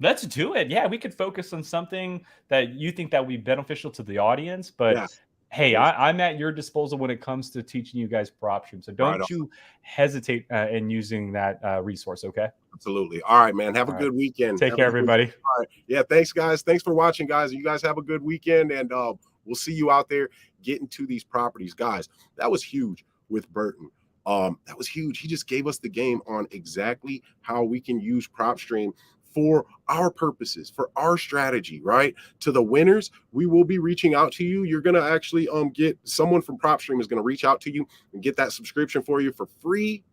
Let's do it. Yeah, we could focus on something that you think that would be beneficial to the audience. But hey, I'm at your disposal when it comes to teaching you guys PropStream. So don't you hesitate in using that resource, okay? Absolutely. All right, man. Have a good weekend. Take care, everybody. All right. Yeah, thanks, guys. Thanks for watching, guys. You guys have a good weekend, and we'll see you out there getting to these properties. Guys, that was huge with Burton. That was huge. He just gave us the game on exactly how we can use PropStream for our purposes, for our strategy, right? To the winners, we will be reaching out to you. You're going to actually get someone from PropStream is going to reach out to you and get that subscription for you for free.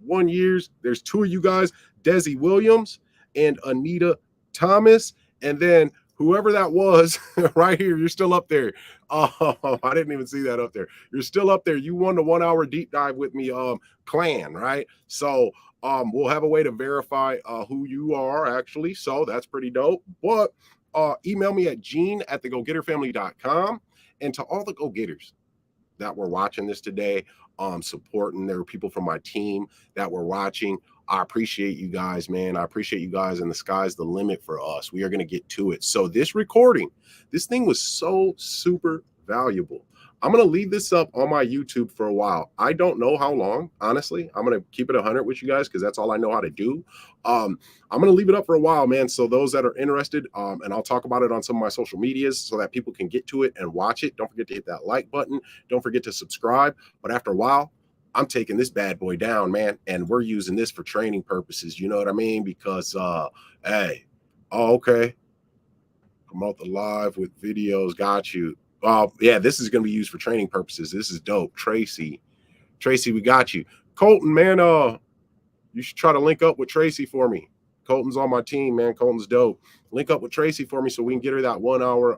1 year. There's 2 of you guys, Desi Williams and Anita Thomas. And then whoever that was right here, you're still up there. Oh, I didn't even see that up there. You're still up there. You won the 1 hour deep dive with me clan, right? So we'll have a way to verify who you are actually. So that's pretty dope. But email me at gene@thegogetterfamily.com. And to all the go-getters that were watching this today, supporting, there were people from my team that were watching. I appreciate you guys, man. I appreciate you guys, and the sky's the limit for us. We are going to get to it. So this recording, this thing was so super valuable. I'm going to leave this up on my YouTube for a while. I don't know how long, honestly. I'm going to keep it 100 with you guys because that's all I know how to do. I'm going to leave it up for a while, man. So those that are interested, and I'll talk about it on some of my social medias so that people can get to it and watch it. Don't forget to hit that like button. Don't forget to subscribe. But after a while, I'm taking this bad boy down, man. And we're using this for training purposes. You know what I mean? Because, hey, oh, okay. Promote the live with videos. Got you. Yeah, this is going to be used for training purposes. This is dope. Tracy, we got you. Colton, man, you should try to link up with Tracy for me. Colton's on my team, man. Colton's dope. Link up with Tracy for me so we can get her that 1 hour,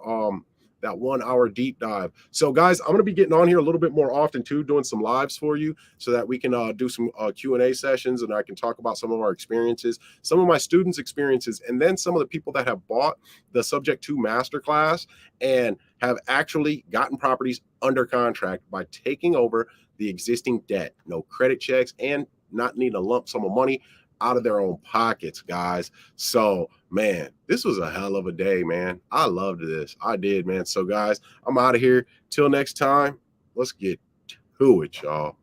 that 1 hour deep dive. So guys, I'm going to be getting on here a little bit more often too, doing some lives for you so that we can do some Q&A sessions, and I can talk about some of our experiences, some of my students' experiences, and then some of the people that have bought the Subject to Masterclass and have actually gotten properties under contract by taking over the existing debt, no credit checks, and not need a lump sum of money out of their own pockets, guys. So, man, this was a hell of a day, man. I loved this. I did, man. So, guys, I'm out of here. Till next time, let's get to it, y'all.